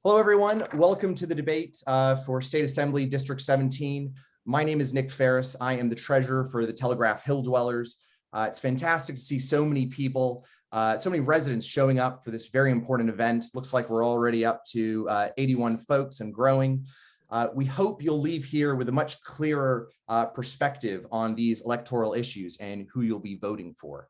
Hello, everyone. Welcome to the debate for State Assembly District 17. My name is Nick Ferris. I am the treasurer for the Telegraph Hill Dwellers. It's fantastic to see so many people, so many residents showing up for this very important event. Looks like we're already up to 81 folks and growing. We hope you'll leave here with a much clearer perspective on these electoral issues and who you'll be voting for.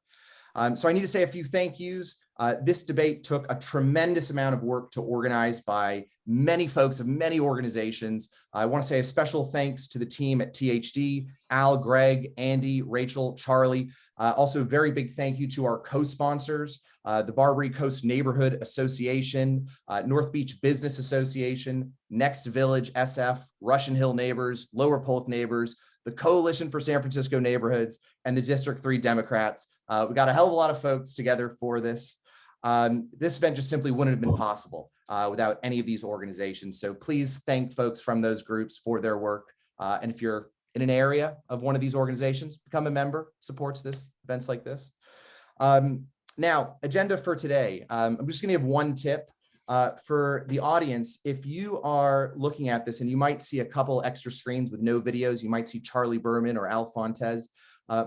So I need to say a few thank yous. This debate took a tremendous amount of work to organize by many folks of many organizations. I want to say a special thanks to the team at THD, Al, Greg, Andy, Rachel, Charlie. Also a very big thank you to our co-sponsors, the Barbary Coast Neighborhood Association, North Beach Business Association, Next Village SF, Russian Hill Neighbors, Lower Polk Neighbors, the Coalition for San Francisco Neighborhoods, and the District 3 Democrats. We got a hell of a lot of folks together for this. This event just simply wouldn't have been possible without any of these organizations. So please thank folks from those groups for their work. And if you're in an area of one of these organizations, become a member, supports this, events like this. Now, agenda for today. I'm just gonna give one tip for the audience. If you are looking at this and you might see a couple extra screens with no videos, you might see Charlie Berman or Al Fontes.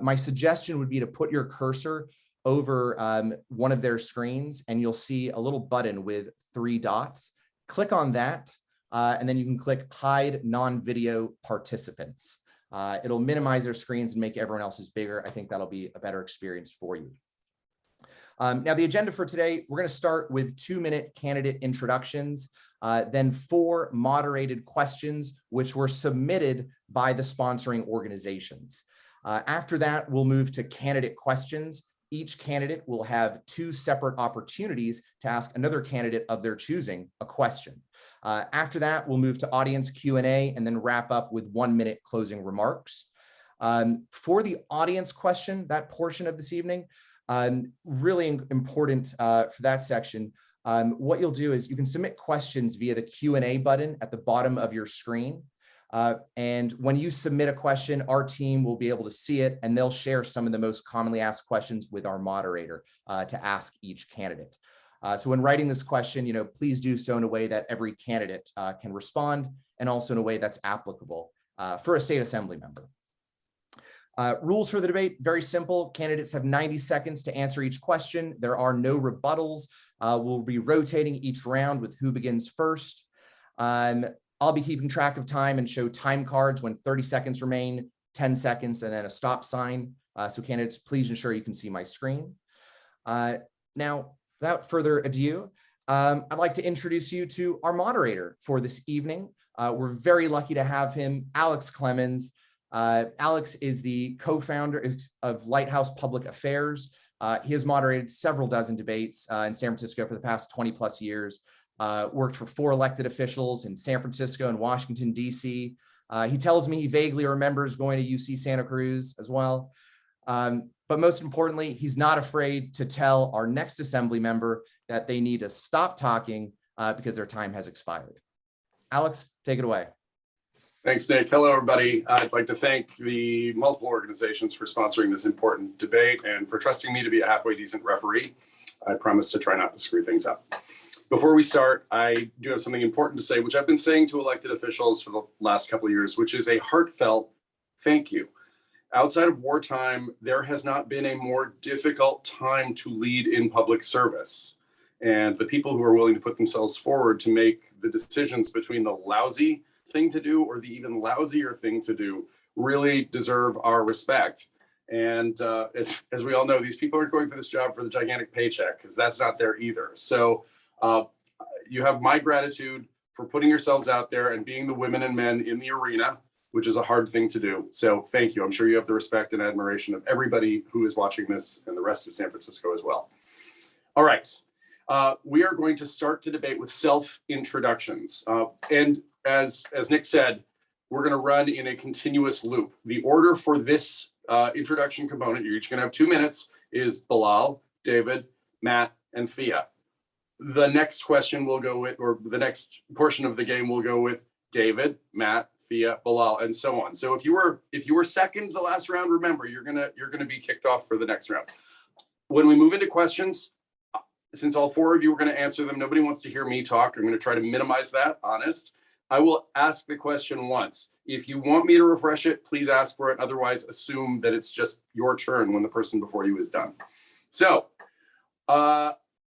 My suggestion would be to put your cursor over one of their screens and you'll see a little button with 3 dots. Click on that and then you can click hide non-video participants. It'll minimize their screens and make everyone else's bigger. I think that'll be a better experience for you. Now the agenda for today, we're going to start with 2-minute candidate introductions, then 4 moderated questions which were submitted by the sponsoring organizations. After that, we'll move to candidate questions. Each candidate will have 2 separate opportunities to ask another candidate of their choosing a question. After that, we'll move to audience Q&A and then wrap up with 1-minute closing remarks. For the audience question, that portion of this evening, really important for that section, what you'll do is you can submit questions via the Q&A button at the bottom of your screen. And when you submit a question, our team will be able to see it and they'll share some of the most commonly asked questions with our moderator to ask each candidate. So when writing this question, please do so in a way that every candidate can respond and also in a way that's applicable for a state assembly member. Rules for the debate, very simple. Candidates have 90 seconds to answer each question. There are no rebuttals. We'll be rotating each round with who begins first. I'll be keeping track of time and show time cards when 30 seconds remain, 10 seconds, and then a stop sign. So candidates, please ensure you can see my screen. Now, without further ado, I'd like to introduce you to our moderator for this evening. We're very lucky to have him, Alex Clements. Alex is the co-founder of Lighthouse Public Affairs. He has moderated several dozen debates in San Francisco for the past 20+ years. Worked for 4 elected officials in San Francisco and Washington, D.C. He tells me he vaguely remembers going to UC Santa Cruz as well. But most importantly, he's not afraid to tell our next assembly member that they need to stop talking because their time has expired. Alex, take it away. Thanks, Nick. Hello, everybody. I'd like to thank the multiple organizations for sponsoring this important debate and for trusting me to be a halfway decent referee. I promise to try not to screw things up. Before we start, I do have something important to say, which I've been saying to elected officials for the last couple of years, which is a heartfelt thank you. Outside of wartime, there has not been a more difficult time to lead in public service. And the people who are willing to put themselves forward to make the decisions between the lousy thing to do or the even lousier thing to do really deserve our respect. And as we all know, these people aren't going for this job for the gigantic paycheck, because that's not there either. So you have my gratitude for putting yourselves out there and being the women and men in the arena, which is a hard thing to do. So thank you. I'm sure you have the respect and admiration of everybody who is watching this and the rest of San Francisco as well. All right. We are going to start the debate with self-introductions. And as Nick said, we're going to run in a continuous loop. The order for this introduction component, you're each going to have 2 minutes, is Bilal, David, Matt, and Thea. The next question will go with, or the next portion of the game will go with David, Matt, Thea, Bilal, and so on. So if you were second the last round, remember you're gonna be kicked off for the next round. When we move into questions, since all four of you are going to answer them, nobody wants to hear me talk. I'm going to try to minimize that, honest. I will ask the question once. If you want me to refresh it, please ask for it. Otherwise, assume that it's just your turn when the person before you is done. So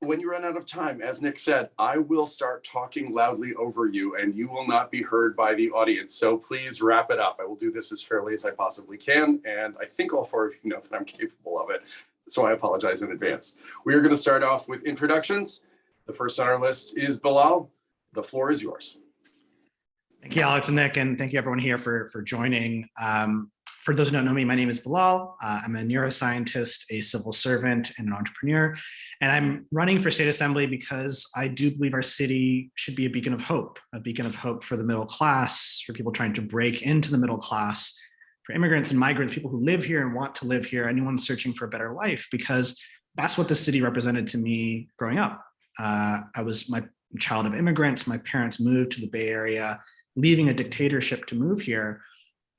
when you run out of time, as Nick said, I will start talking loudly over you and you will not be heard by the audience. So please wrap it up. I will do this as fairly as I possibly can. And I think all four of you know that I'm capable of it. So I apologize in advance. We are going to start off with introductions. The first on our list is Bilal. The floor is yours. Thank you, Alex and Nick, and thank you everyone here for joining. For those who don't know me, my name is Bilal. I'm a neuroscientist, a civil servant, and an entrepreneur. And I'm running for state assembly because I do believe our city should be a beacon of hope for the middle class, for people trying to break into the middle class, for immigrants and migrants, people who live here and want to live here, anyone searching for a better life, because that's what the city represented to me growing up. I was my child of immigrants. My parents moved to the Bay Area, leaving a dictatorship to move here.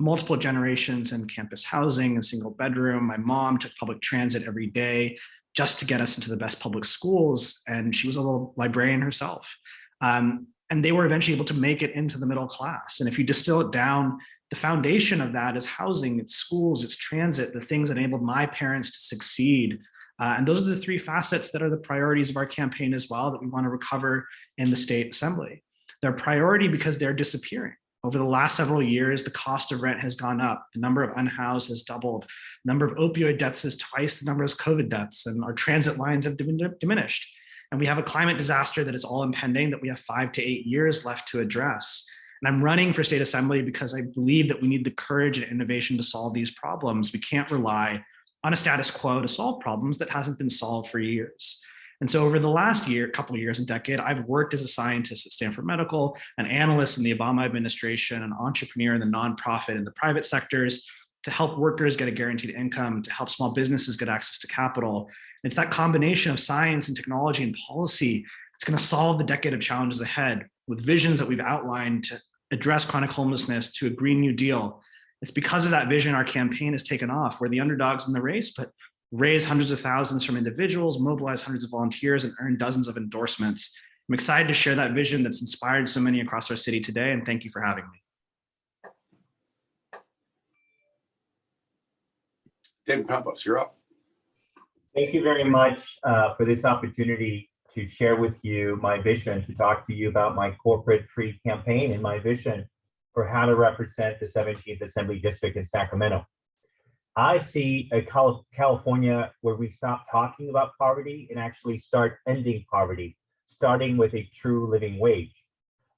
Multiple generations in campus housing and single bedroom. My mom took public transit every day just to get us into the best public schools. And she was a little librarian herself. And they were eventually able to make it into the middle class. And if you distill it down, the foundation of that is housing, it's schools, it's transit, the things that enabled my parents to succeed. And those are the three facets that are the priorities of our campaign as well, that we want to recover in the state assembly. They're a priority because they're disappearing. Over the last several years, the cost of rent has gone up. The number of unhoused has doubled. The number of opioid deaths is twice the number of COVID deaths, and our transit lines have diminished. And we have a climate disaster that is all impending that we have 5 to 8 years left to address. And I'm running for state assembly because I believe that we need the courage and innovation to solve these problems. We can't rely on a status quo to solve problems that hasn't been solved for years. And so over the last couple of years and decade, I've worked as a scientist at Stanford Medical, an analyst in the Obama administration, an entrepreneur in the nonprofit and the private sectors to help workers get a guaranteed income, to help small businesses get access to capital. And it's that combination of science and technology and policy that's going to solve the decade of challenges ahead with visions that we've outlined to address chronic homelessness, to a Green New Deal. It's because of that vision our campaign has taken off. We're the underdogs in the race, but raise hundreds of thousands from individuals, mobilize hundreds of volunteers, and earn dozens of endorsements. I'm excited to share that vision that's inspired so many across our city today, and thank you for having me. David Campos, you're up. Thank you very much for this opportunity to share with you my vision, to talk to you about my corporate-free campaign and my vision for how to represent the 17th Assembly District in Sacramento. I see a California where we stop talking about poverty and actually start ending poverty, starting with a true living wage.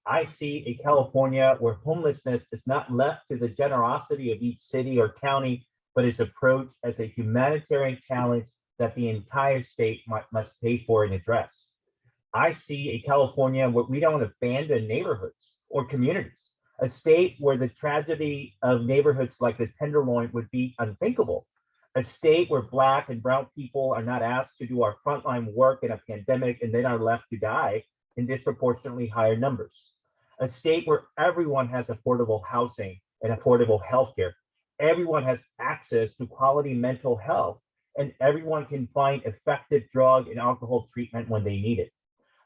I see a California where homelessness is not left to the generosity of each city or county, but is approached as a humanitarian challenge that the entire state must pay for and address. I see a California where we don't abandon neighborhoods or communities, a state where the tragedy of neighborhoods like the Tenderloin would be unthinkable, a state where Black and brown people are not asked to do our frontline work in a pandemic and then are left to die in disproportionately higher numbers, a state where everyone has affordable housing and affordable healthcare, everyone has access to quality mental health, and everyone can find effective drug and alcohol treatment when they need it.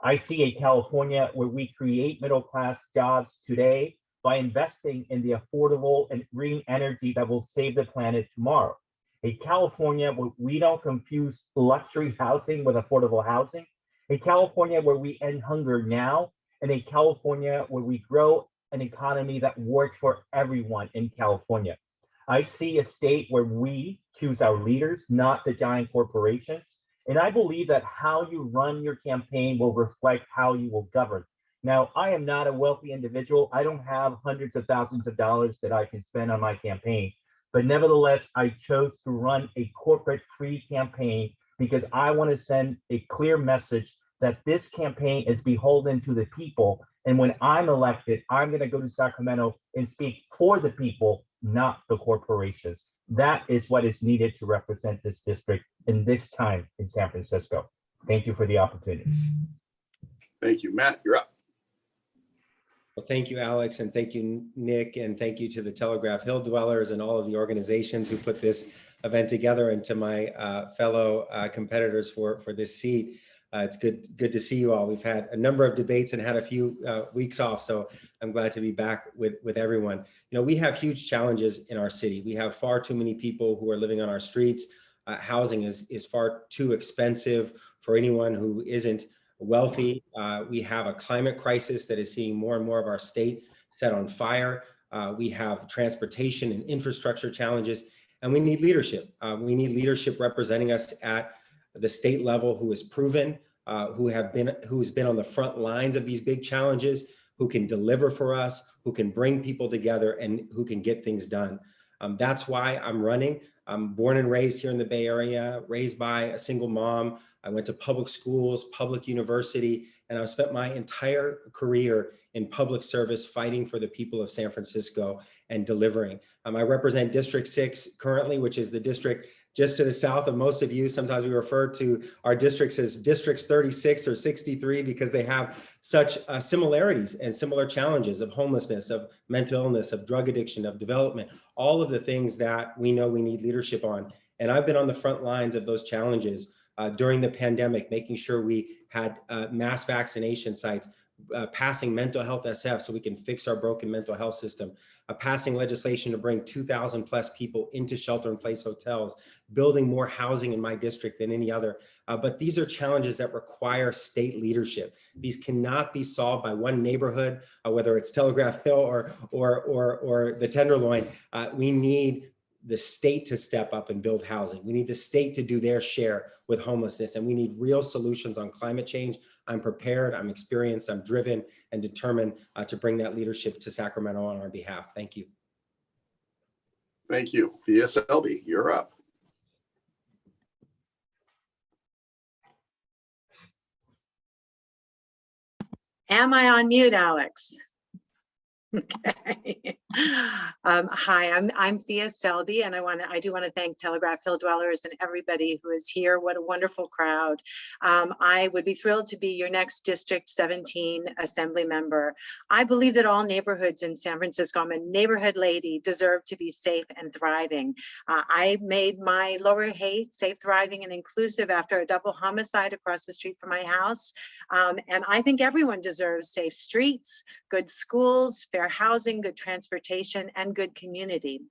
I see a California where we create middle-class jobs today by investing in the affordable and green energy that will save the planet tomorrow. A California where we don't confuse luxury housing with affordable housing. A California where we end hunger now, and a California where we grow an economy that works for everyone in California. I see a state where we choose our leaders, not the giant corporations. And I believe that how you run your campaign will reflect how you will govern. Now, I am not a wealthy individual. I don't have hundreds of thousands of dollars that I can spend on my campaign. But nevertheless, I chose to run a corporate-free campaign because I want to send a clear message that this campaign is beholden to the people. And when I'm elected, I'm going to go to Sacramento and speak for the people, not the corporations. That is what is needed to represent this district in this time in San Francisco. Thank you for the opportunity. Thank you. Matt, you're up. Well, thank you, Alex, and thank you, Nick, and thank you to the Telegraph Hill Dwellers and all of the organizations who put this event together, and to my fellow competitors for this seat. It's good to see you all. We've had a number of debates and had a few weeks off, so I'm glad to be back with everyone. You know, we have huge challenges in our city. We have far too many people who are living on our streets. Housing is far too expensive for anyone who isn't wealthy. We have a climate crisis that is seeing more and more of our state set on fire. We have transportation and infrastructure challenges, and we need leadership. We need leadership representing us at the state level who is proven, who's been on the front lines of these big challenges, who can deliver for us, who can bring people together, and who can get things done. That's why I'm running. I'm born and raised here in the Bay Area, raised by a single mom. I went to public schools, public university, and I've spent my entire career in public service fighting for the people of San Francisco and delivering. I represent District 6 currently, which is the district just to the south of most of you. Sometimes we refer to our districts as districts 36 or 63 because they have such similarities and similar challenges of homelessness, of mental illness, of drug addiction, of development, all of the things that we know we need leadership on. And I've been on the front lines of those challenges during the pandemic, making sure we had mass vaccination sites, passing mental health SF so we can fix our broken mental health system, passing legislation to bring 2,000 plus people into shelter-in-place hotels, building more housing in my district than any other. But these are challenges that require state leadership. These cannot be solved by one neighborhood, whether it's Telegraph Hill or the Tenderloin. We need the state to step up and build housing. We need the state to do their share with homelessness, and we need real solutions on climate change. I'm prepared, I'm experienced, I'm driven and determined to bring that leadership to Sacramento on our behalf. Thank you. Thank you. Thea, Selby, you're up. Am I on mute, Alex? Okay. Hi, I'm Thea Selby, and I do want to thank Telegraph Hill dwellers and everybody who is here. What a wonderful crowd. I would be thrilled to be your next District 17 Assembly member. I believe that all neighborhoods in San Francisco, I'm a neighborhood lady, deserve to be safe and thriving. I made my Lower Haight safe, thriving, and inclusive after a double homicide across the street from my house. And I think everyone deserves safe streets, good schools, fair housing, good transportation, and good community.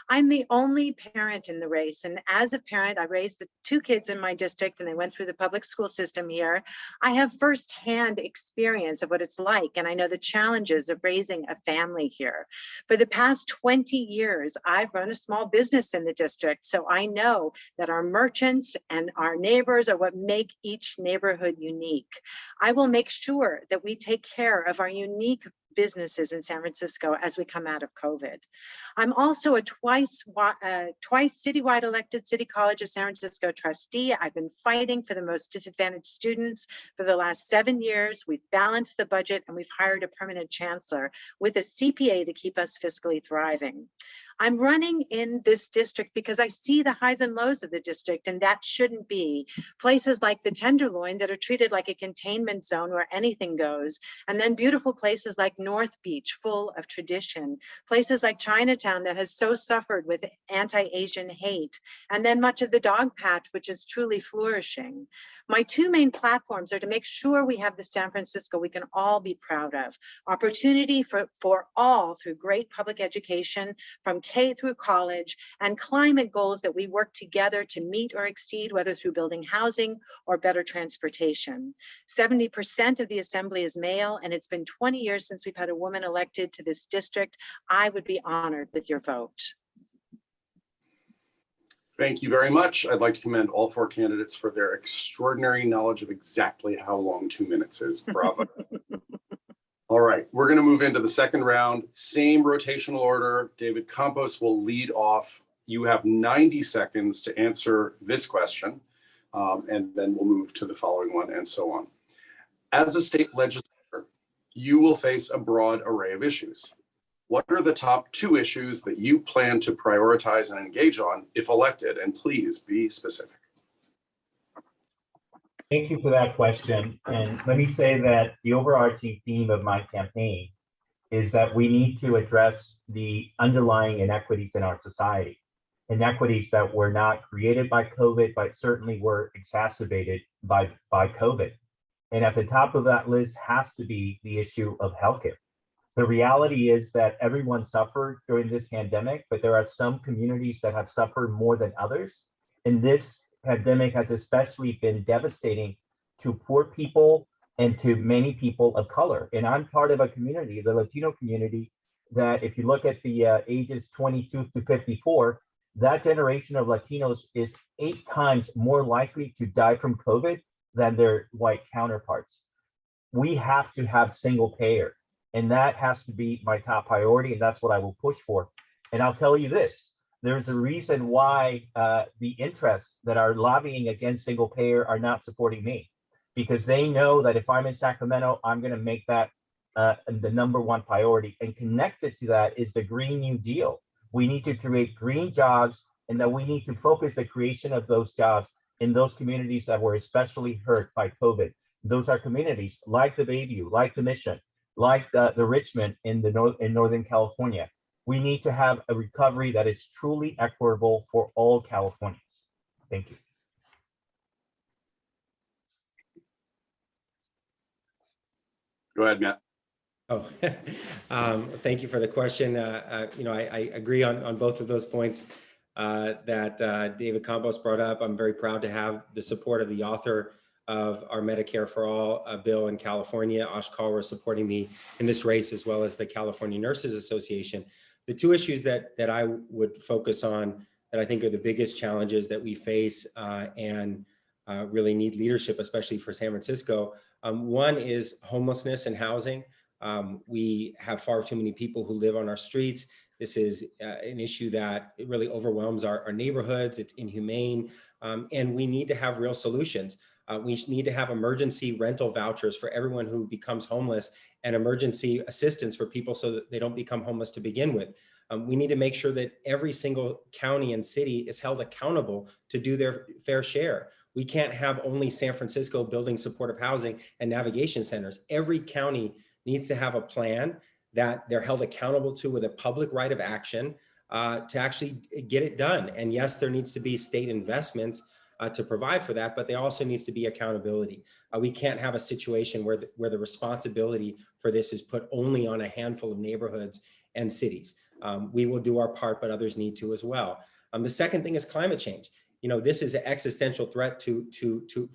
I'm the only parent in the race, and as a parent, I raised the 2 kids in my district and they went through the public school system here. I have firsthand experience of what it's like, and I know the challenges of raising a family here. For the past 20 years, I've run a small business in the district, so I know that our merchants and our neighbors are what make each neighborhood unique. I will make sure that we take care of our unique businesses in San Francisco as we come out of COVID. I'm also a twice citywide elected City College of San Francisco trustee. I've been fighting for the most disadvantaged students for the last 7 years. We've balanced the budget and we've hired a permanent chancellor with a CPA to keep us fiscally thriving. I'm running in this district because I see the highs and lows of the district, and that shouldn't be. Places like the Tenderloin that are treated like a containment zone where anything goes, and then beautiful places like North Beach, full of tradition. Places like Chinatown that has so suffered with anti-Asian hate, and then much of the dog patch, which is truly flourishing. My 2 main platforms are to make sure we have the San Francisco we can all be proud of. Opportunity for all through great public education from K through college, and climate goals that we work together to meet or exceed, whether through building housing or better transportation. 70% of the assembly is male, and it's been 20 years since we've had a woman elected to this district. I would be honored with your vote. Thank you very much. I'd like to commend all 4 candidates for their extraordinary knowledge of exactly how long 2 minutes is. Bravo. All right, we're going to move into the second round. Same rotational order. David Campos will lead off. You have 90 seconds to answer this question, and then we'll move to the following one and so on. As a state legislator, you will face a broad array of issues. What are the top 2 issues that you plan to prioritize and engage on if elected? And please be specific. Thank you for that question. And let me say that the overarching theme of my campaign is that we need to address the underlying inequities in our society. Inequities that were not created by COVID, but certainly were exacerbated by COVID. And at the top of that list has to be the issue of healthcare. The reality is that everyone suffered during this pandemic, but there are some communities that have suffered more than others. And this pandemic has especially been devastating to poor people and to many people of color. And I'm part of a community, the Latino community, that if you look at the ages 22 to 54, that generation of Latinos is 8 times more likely to die from COVID than their white counterparts. We have to have single payer, and that has to be my top priority, and that's what I will push for. And I'll tell you this, there's a reason why the interests that are lobbying against single payer are not supporting me, because they know that if I'm in Sacramento, I'm going to make that the #1 priority. And connected to that is the Green New Deal. We need to create green jobs, and that we need to focus the creation of those jobs in those communities that were especially hurt by COVID. Those are communities like the Bayview, like the Mission, like the Richmond in Northern California. We need to have a recovery that is truly equitable for all Californians. Thank you. Go ahead, Matt. Oh, thank you for the question. I agree on both of those points that David Campos brought up. I'm very proud to have the support of the author of our Medicare for All bill in California. Ash Kalra supporting me in this race, as well as the California Nurses Association. The two issues that I would focus on that I think are the biggest challenges that we face and really need leadership, especially for San Francisco. One is homelessness and housing. We have far too many people who live on our streets. This is an issue that it really overwhelms our neighborhoods. It's inhumane, and we need to have real solutions. We need to have emergency rental vouchers for everyone who becomes homeless, and emergency assistance for people so that they don't become homeless to begin with. We need to make sure that every single county and city is held accountable to do their fair share. We can't have only San Francisco building supportive housing and navigation centers. Every county needs to have a plan that they're held accountable to with a public right of action to actually get it done. And yes, there needs to be state investments to provide for that, but there also needs to be accountability. We can't have a situation where the responsibility for this is put only on a handful of neighborhoods and cities. We will do our part, but others need to as well. The second thing is climate change. This is an existential threat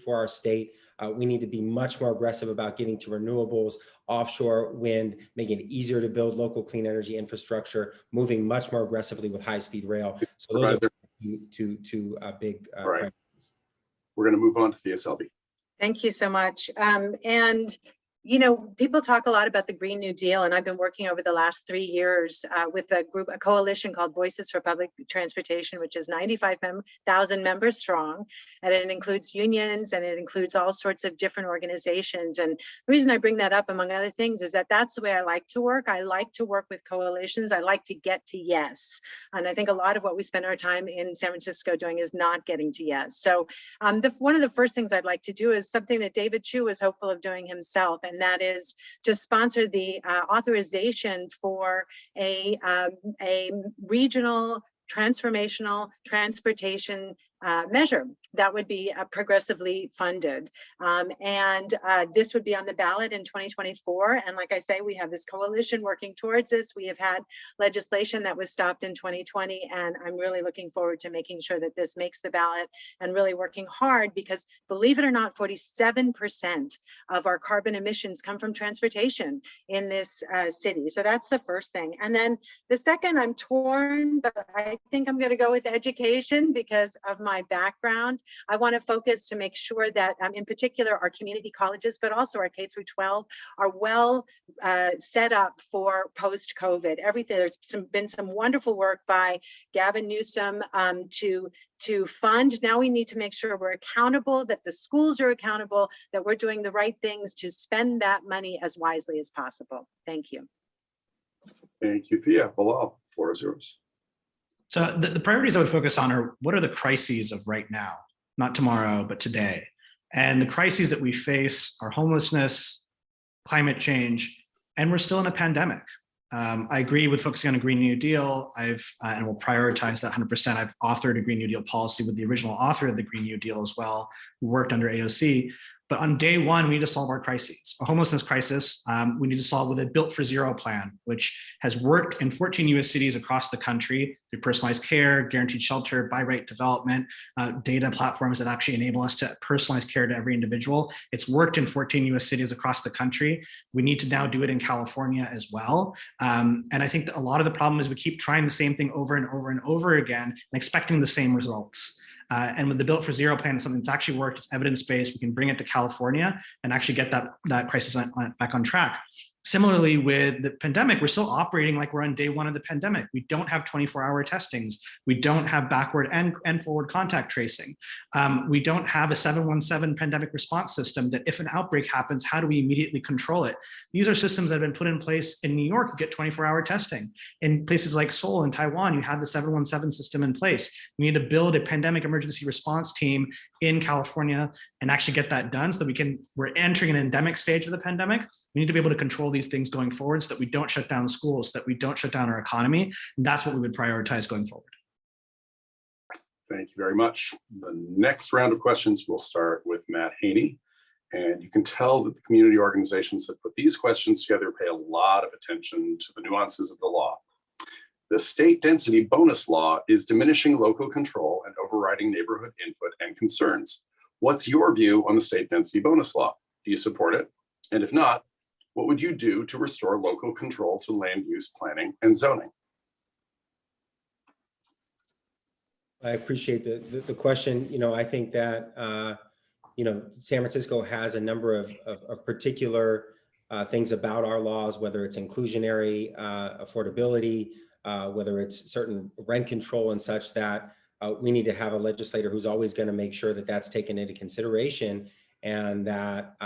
for our state. We need to be much more aggressive about getting to renewables, offshore wind, making it easier to build local clean energy infrastructure, moving much more aggressively with high-speed rail. So those are two big right. We're going to move on to Thea Selby. Thank you so much. People talk a lot about the Green New Deal, and I've been working over the last 3 years with a coalition called Voices for Public Transportation, which is 95,000 members strong, and it includes unions and it includes all sorts of different organizations. And the reason I bring that up, among other things, is that that's the way I like to work. I like to work with coalitions. I like to get to yes. And I think a lot of what we spend our time in San Francisco doing is not getting to yes. So one of the first things I'd like to do is something that David Chiu was hopeful of doing himself, and that is to sponsor the authorization for a regional transformational transportation measure that would be progressively funded. This would be on the ballot in 2024. And like I say, we have this coalition working towards this. We have had legislation that was stopped in 2020, and I'm really looking forward to making sure that this makes the ballot and really working hard, because believe it or not, 47% of our carbon emissions come from transportation in this city. So that's the first thing. And then the second, I'm torn, but I think I'm going to go with education because of my background. I want to focus to make sure that in particular our community colleges, but also our K through 12 are well set up for post-COVID. There's been some wonderful work by Gavin Newsom to fund. Now we need to make sure we're accountable, that the schools are accountable, that we're doing the right things to spend that money as wisely as possible. Thank you. Thank you, Thea. Bilal, the floor is yours. So the priorities I would focus on are, what are the crises of right now, not tomorrow, but today? And the crises that we face are homelessness, climate change, and we're still in a pandemic. I agree with focusing on a Green New Deal. And will prioritize that 100%. I've authored a Green New Deal policy with the original author of the Green New Deal as well, who worked under AOC. But on day one, we need to solve our crises. A homelessness crisis, we need to solve with a Built for Zero plan, which has worked in 14 US cities across the country through personalized care, guaranteed shelter, by right development, data platforms that actually enable us to personalize care to every individual. It's worked in 14 US cities across the country. We need to now do it in California as well. And I think that a lot of the problem is we keep trying the same thing over and over and over again and expecting the same results. And with the Built for Zero plan, it's something that's actually worked. It's evidence-based. We can bring it to California and actually get that crisis back on track. Similarly, with the pandemic, we're still operating like we're on day one of the pandemic. We don't have 24-hour testings. We don't have backward and forward contact tracing. We don't have a 717 pandemic response system that if an outbreak happens, how do we immediately control it? These are systems that have been put in place in New York. You get 24-hour testing. In places like Seoul and Taiwan, you have the 717 system in place. We need to build a pandemic emergency response team in California and actually get that done so that we're entering an endemic stage of the pandemic. We need to be able to control these things going forward so that we don't shut down schools, so that we don't shut down our economy. And that's what we would prioritize going forward. Thank you very much. The next round of questions will start with Matt Haney. And you can tell that the community organizations that put these questions together pay a lot of attention to the nuances of the law. The state density bonus law is diminishing local control and overriding neighborhood input and concerns. What's your view on the state density bonus law? Do you support it? And if not, what would you do to restore local control to land use planning and zoning? I appreciate the question. I think that, San Francisco has a number of particular things about our laws, whether it's inclusionary, affordability, whether it's certain rent control and such, that we need to have a legislator who's always going to make sure that that's taken into consideration and that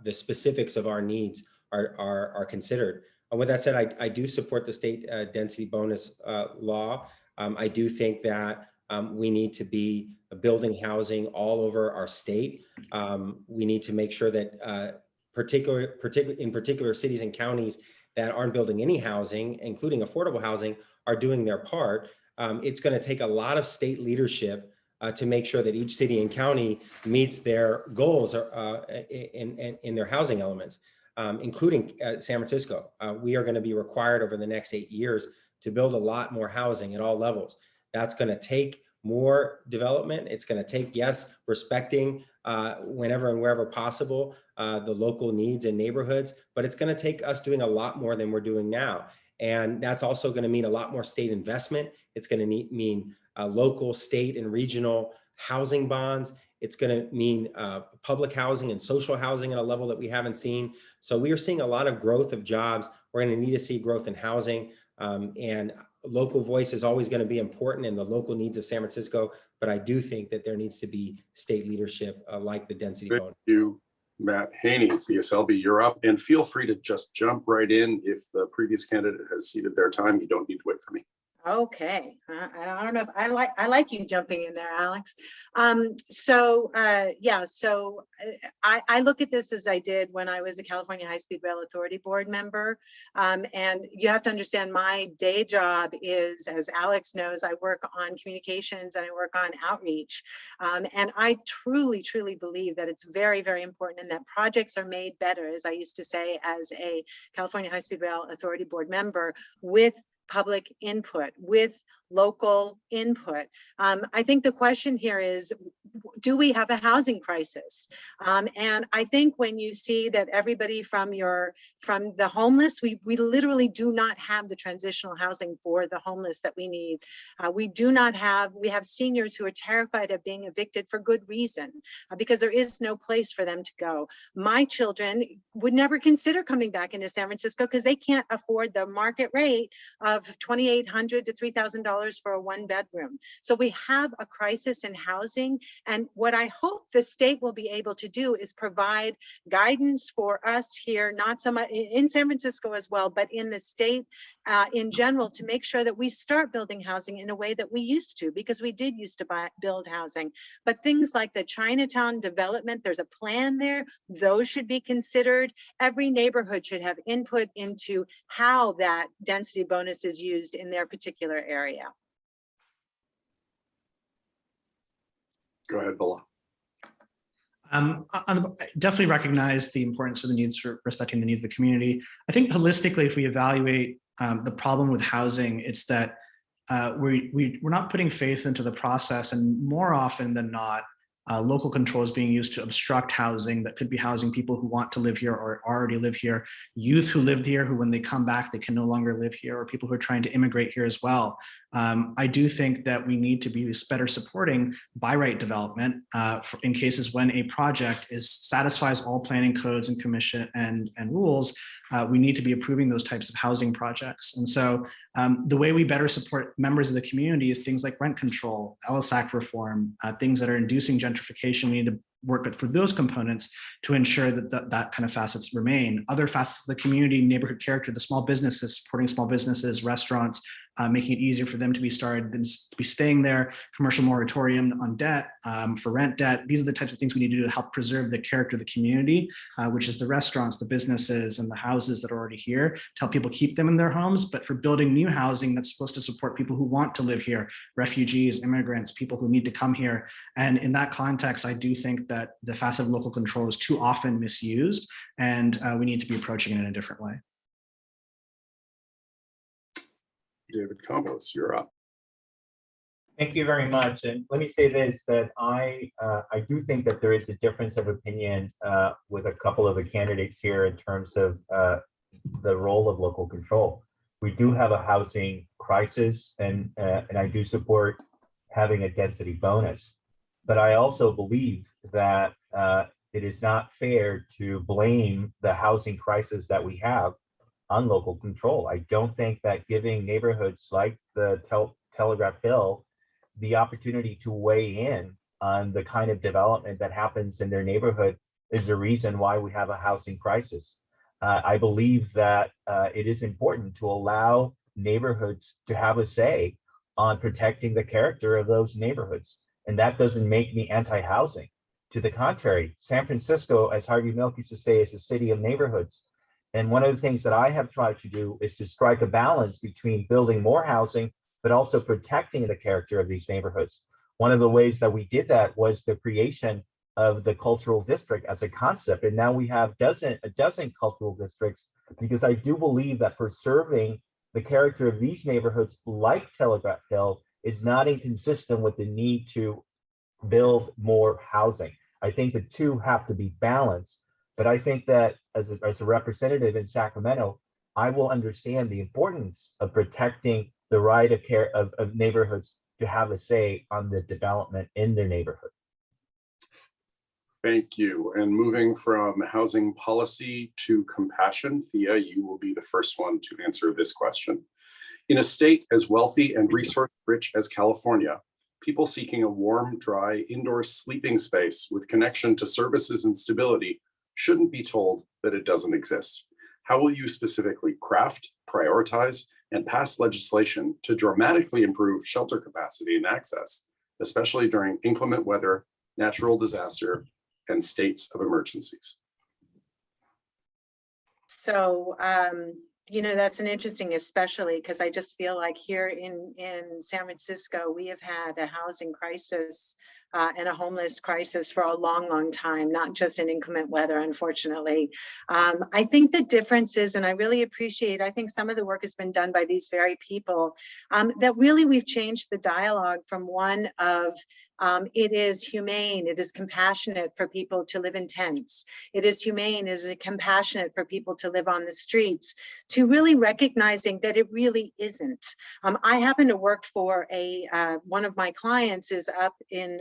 the specifics of our needs are considered. And with that said, I do support the state density bonus law. I do think that we need to be building housing all over our state. We need to make sure that in particular cities and counties that aren't building any housing, including affordable housing, are doing their part. It's going to take a lot of state leadership to make sure that each city and county meets their goals in their housing elements, including San Francisco. We are going to be required over the next 8 years to build a lot more housing at all levels. That's going to take more development. It's going to take, yes, respecting whenever and wherever possible the local needs and neighborhoods, but it's going to take us doing a lot more than we're doing now. And that's also going to mean a lot more state investment. It's going to mean local, state, and regional housing bonds. It's going to mean public housing and social housing at a level that we haven't seen. So we are seeing a lot of growth of jobs. We're going to need to see growth in housing, and local voice is always going to be important in the local needs of San Francisco. But I do think that there needs to be state leadership like the density bonus. Thank you, Matt Haney. Thea, Selby, you're up, and feel free to just jump right in. If the previous candidate has ceded their time, you don't need to wait for me. Okay, I don't know if I like you jumping in there, Alex. I look at this as I did when I was a California High-Speed Rail Authority board member. And you have to understand my day job is, as Alex knows, I work on communications and I work on outreach. And I truly, truly believe that it's very, very important and that projects are made better, as I used to say as a California High-Speed Rail Authority board member, with public input, with local input. I think the question here is, do we have a housing crisis? And I think when you see that everybody from the homeless, we literally do not have the transitional housing for the homeless that we need. We have seniors who are terrified of being evicted for good reason, because there is no place for them to go. My children would never consider coming back into San Francisco because they can't afford the market rate of $2,800 to $3,000 for a one bedroom. So we have a crisis in housing. And what I hope the state will be able to do is provide guidance for us here, not so much in San Francisco as well, but in the state in general, to make sure that we start building housing in a way that we used to, because we did used to build housing. But things like the Chinatown development, there's a plan there. Those should be considered. Every neighborhood should have input into how that density bonus is used in their particular area. Go ahead, Bilal. I definitely recognize the importance for the needs for respecting the needs of the community. I think holistically, if we evaluate the problem with housing, it's that we're not putting faith into the process, and more often than not, local control is being used to obstruct housing that could be housing people who want to live here or already live here, youth who lived here who when they come back they can no longer live here, or people who are trying to immigrate here as well. I do think that we need to be better supporting by right development in cases when a project satisfies all planning codes and commission and rules. We need to be approving those types of housing projects. And so the way we better support members of the community is things like rent control, LSAC reform, things that are inducing gentrification. We need to work with for those components to ensure that that kind of facets remain. Other facets of the community, neighborhood character, the small businesses, supporting small businesses, restaurants, making it easier for them to be started than to be staying there, commercial moratorium on debt, for rent debt. These are the types of things we need to do to help preserve the character of the community, which is the restaurants, the businesses, and the houses that are already here, to help people keep them in their homes. But for building new housing that's supposed to support people who want to live here, refugees, immigrants, people who need to come here. And in that context, I do think that the facet of local control is too often misused, and we need to be approaching it in a different way. David Campos, you're up. Thank you very much. And let me say this, that I do think that there is a difference of opinion with a couple of the candidates here in terms of the role of local control. We do have a housing crisis, and I do support having a density bonus. But I also believe that it is not fair to blame the housing crisis that we have on local control. I don't think that giving neighborhoods like the Telegraph Hill the opportunity to weigh in on the kind of development that happens in their neighborhood is the reason why we have a housing crisis. I believe that it is important to allow neighborhoods to have a say on protecting the character of those neighborhoods. And that doesn't make me anti-housing. To the contrary, San Francisco, as Harvey Milk used to say, is a city of neighborhoods. And one of the things that I have tried to do is to strike a balance between building more housing, but also protecting the character of these neighborhoods. One of the ways that we did that was the creation of the cultural district as a concept. And now we have a dozen cultural districts, because I do believe that preserving the character of these neighborhoods like Telegraph Hill is not inconsistent with the need to build more housing. I think the two have to be balanced. But I think that as a representative in Sacramento, I will understand the importance of protecting the right of neighborhoods to have a say on the development in their neighborhood. Thank you. And moving from housing policy to compassion, Thea, you will be the first one to answer this question. In a state as wealthy and resource-rich as California, people seeking a warm, dry, indoor sleeping space with connection to services and stability shouldn't be told that it doesn't exist. How will you specifically craft, prioritize, and pass legislation to dramatically improve shelter capacity and access, especially during inclement weather, natural disaster, and states of emergencies? So, that's an interesting, especially because I just feel like here in San Francisco, we have had a housing crisis and a homeless crisis for a long, long time, not just in inclement weather, unfortunately. I think the difference is, and I really appreciate, I think some of the work has been done by these very people, that really we've changed the dialogue from one of it is humane, it is compassionate for people to live in tents. It is humane, it is compassionate for people to live on the streets, to really recognizing that it really isn't. I happen to work for one of my clients is up in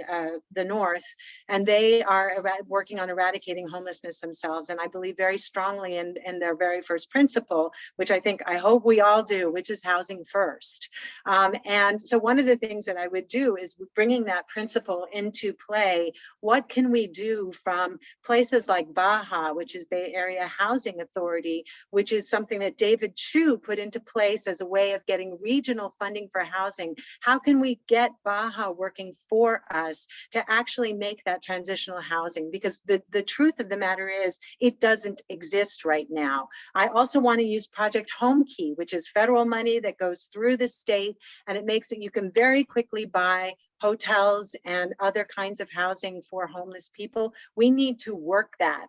the north, and they are working on eradicating homelessness themselves. And I believe very strongly in their very first principle, which I hope we all do, which is housing first. And so one of the things that I would do is bringing that principle into play. What can we do from places like Baja, which is Bay Area Housing Authority, which is something that David Chiu put into place as a way of getting regional funding for housing? How can we get Baja working for us to actually make that transitional housing? Because the truth of the matter is it doesn't exist right now. I also want to use Project Home Key, which is federal money that goes through the state, and it makes it you can very quickly buy hotels and other kinds of housing for homeless people. We need to work that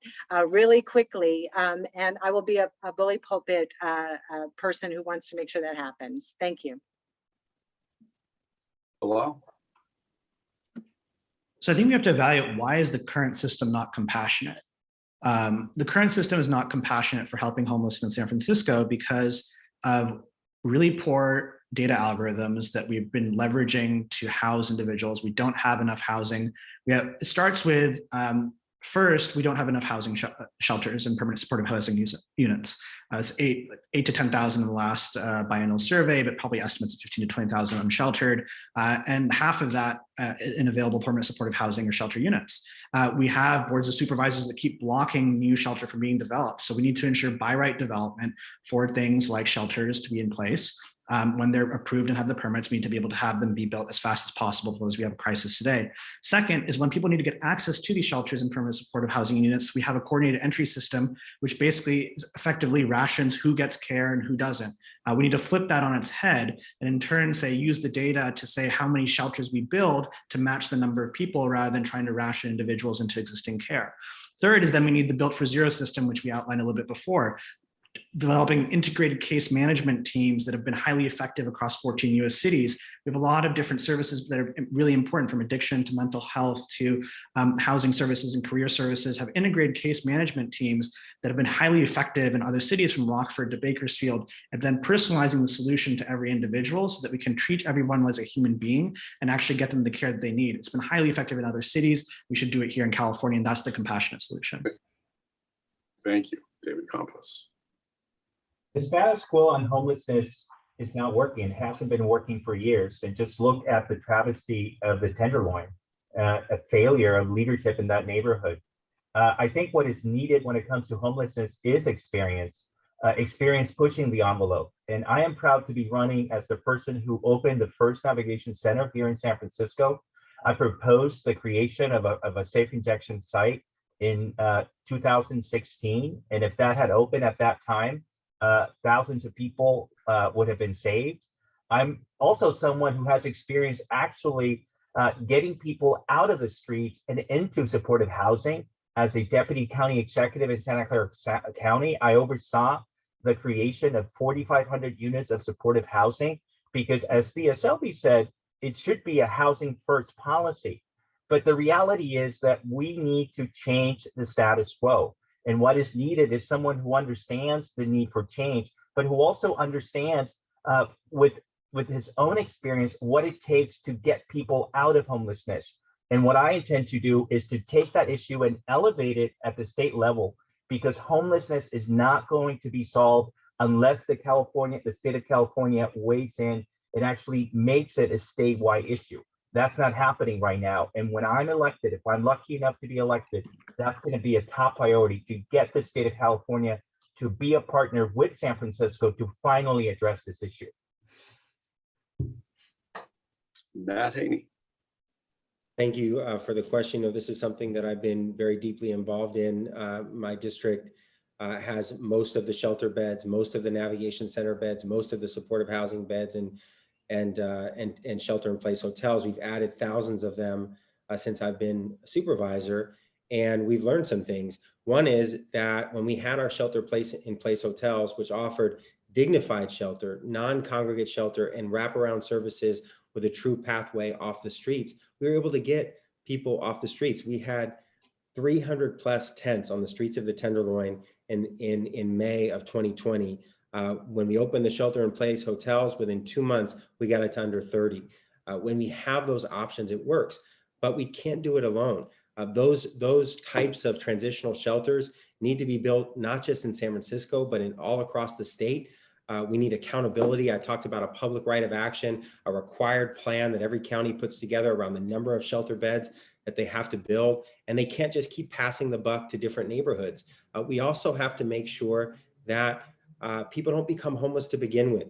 really quickly. And I will be a bully pulpit person who wants to make sure that happens. Thank you. Bilal? So I think we have to evaluate, why is the current system not compassionate? The current system is not compassionate for helping homeless in San Francisco because of really poor data algorithms that we've been leveraging to house individuals. We don't have enough housing. It starts with, first, we don't have enough housing shelters and permanent supportive housing units. It's 8 to 10,000 in the last biennial survey, but probably estimates of 15 to 20,000 unsheltered, and half of that in available permanent supportive housing or shelter units. We have boards of supervisors that keep blocking new shelter from being developed. So we need to ensure by right development for things like shelters to be in place. When they're approved and have the permits, we need to be able to have them be built as fast as possible because we have a crisis today. Second is when people need to get access to these shelters and permanent supportive housing units, we have a coordinated entry system, which basically effectively rations who gets care and who doesn't. We need to flip that on its head and in turn say, use the data to say how many shelters we build to match the number of people rather than trying to ration individuals into existing care. Third is then we need the Built for Zero system, which we outlined a little bit before, developing integrated case management teams that have been highly effective across 14 US cities. We have a lot of different services that are really important, from addiction to mental health to housing services and career services, have integrated case management teams that have been highly effective in other cities from Rockford to Bakersfield, and then personalizing the solution to every individual so that we can treat everyone as a human being and actually get them the care that they need. It's been highly effective in other cities. We should do it here in California, and that's the compassionate solution. Thank you, David Campos. The status quo on homelessness is not working. It hasn't been working for years. And just look at the travesty of the Tenderloin, a failure of leadership in that neighborhood. I think what is needed when it comes to homelessness is experience pushing the envelope. And I am proud to be running as the person who opened the first navigation center here in San Francisco. I proposed the creation of a safe injection site in 2016. And if that had opened at that time, thousands of people would have been saved. I'm also someone who has experience actually getting people out of the streets and into supportive housing. As a deputy county executive in Santa Clara County, I oversaw the creation of 4,500 units of supportive housing, because as Thea Selby said, it should be a housing first policy. But the reality is that we need to change the status quo. And what is needed is someone who understands the need for change, but who also understands with his own experience what it takes to get people out of homelessness. And what I intend to do is to take that issue and elevate it at the state level, because homelessness is not going to be solved unless the state of California weighs in and actually makes it a statewide issue. That's not happening right now. And when I'm elected, if I'm lucky enough to be elected, that's going to be a top priority to get the state of California to be a partner with San Francisco to finally address this issue. Matt Haney. Thank you for the question. This is something that I've been very deeply involved in. My district has most of the shelter beds, most of the navigation center beds, most of the supportive housing beds, and shelter-in-place hotels. We've added thousands of them since I've been supervisor, and we've learned some things. One is that when we had our shelter-in-place hotels, which offered dignified shelter, non-congregate shelter, and wraparound services with a true pathway off the streets, we were able to get people off the streets. We had 300 plus tents on the streets of the Tenderloin in May of 2020. When we opened the shelter-in-place hotels, within 2 months, we got it to under 30. When we have those options, it works, but we can't do it alone. Those types of transitional shelters need to be built not just in San Francisco, but in all across the state. We need accountability. I talked about a public right of action, a required plan that every county puts together around the number of shelter beds that they have to build, and they can't just keep passing the buck to different neighborhoods. We also have to make sure that people don't become homeless to begin with.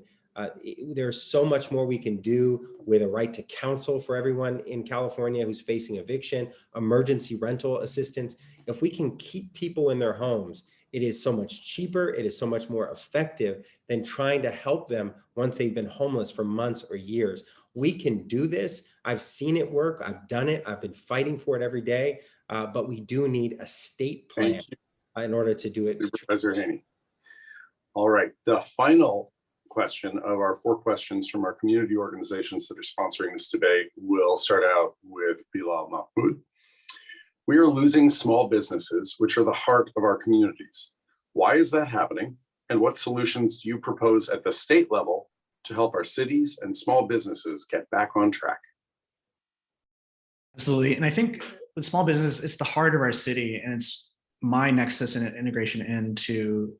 There's so much more we can do with a right to counsel for everyone in California who's facing eviction, emergency rental assistance. If we can keep people in their homes, it is so much cheaper, it is so much more effective than trying to help them once they've been homeless for months or years. We can do this. I've seen it work. I've done it. I've been fighting for it every day. But we do need a state plan in order to do it. Supervisor Haney. All right, the final question of our 4 questions from our community organizations that are sponsoring this debate will start out with Bilal Mahmood. We are losing small businesses, which are the heart of our communities. Why is that happening? And what solutions do you propose at the state level to help our cities and small businesses get back on track? Absolutely. And I think with small business, it's the heart of our city, and it's my nexus and integration into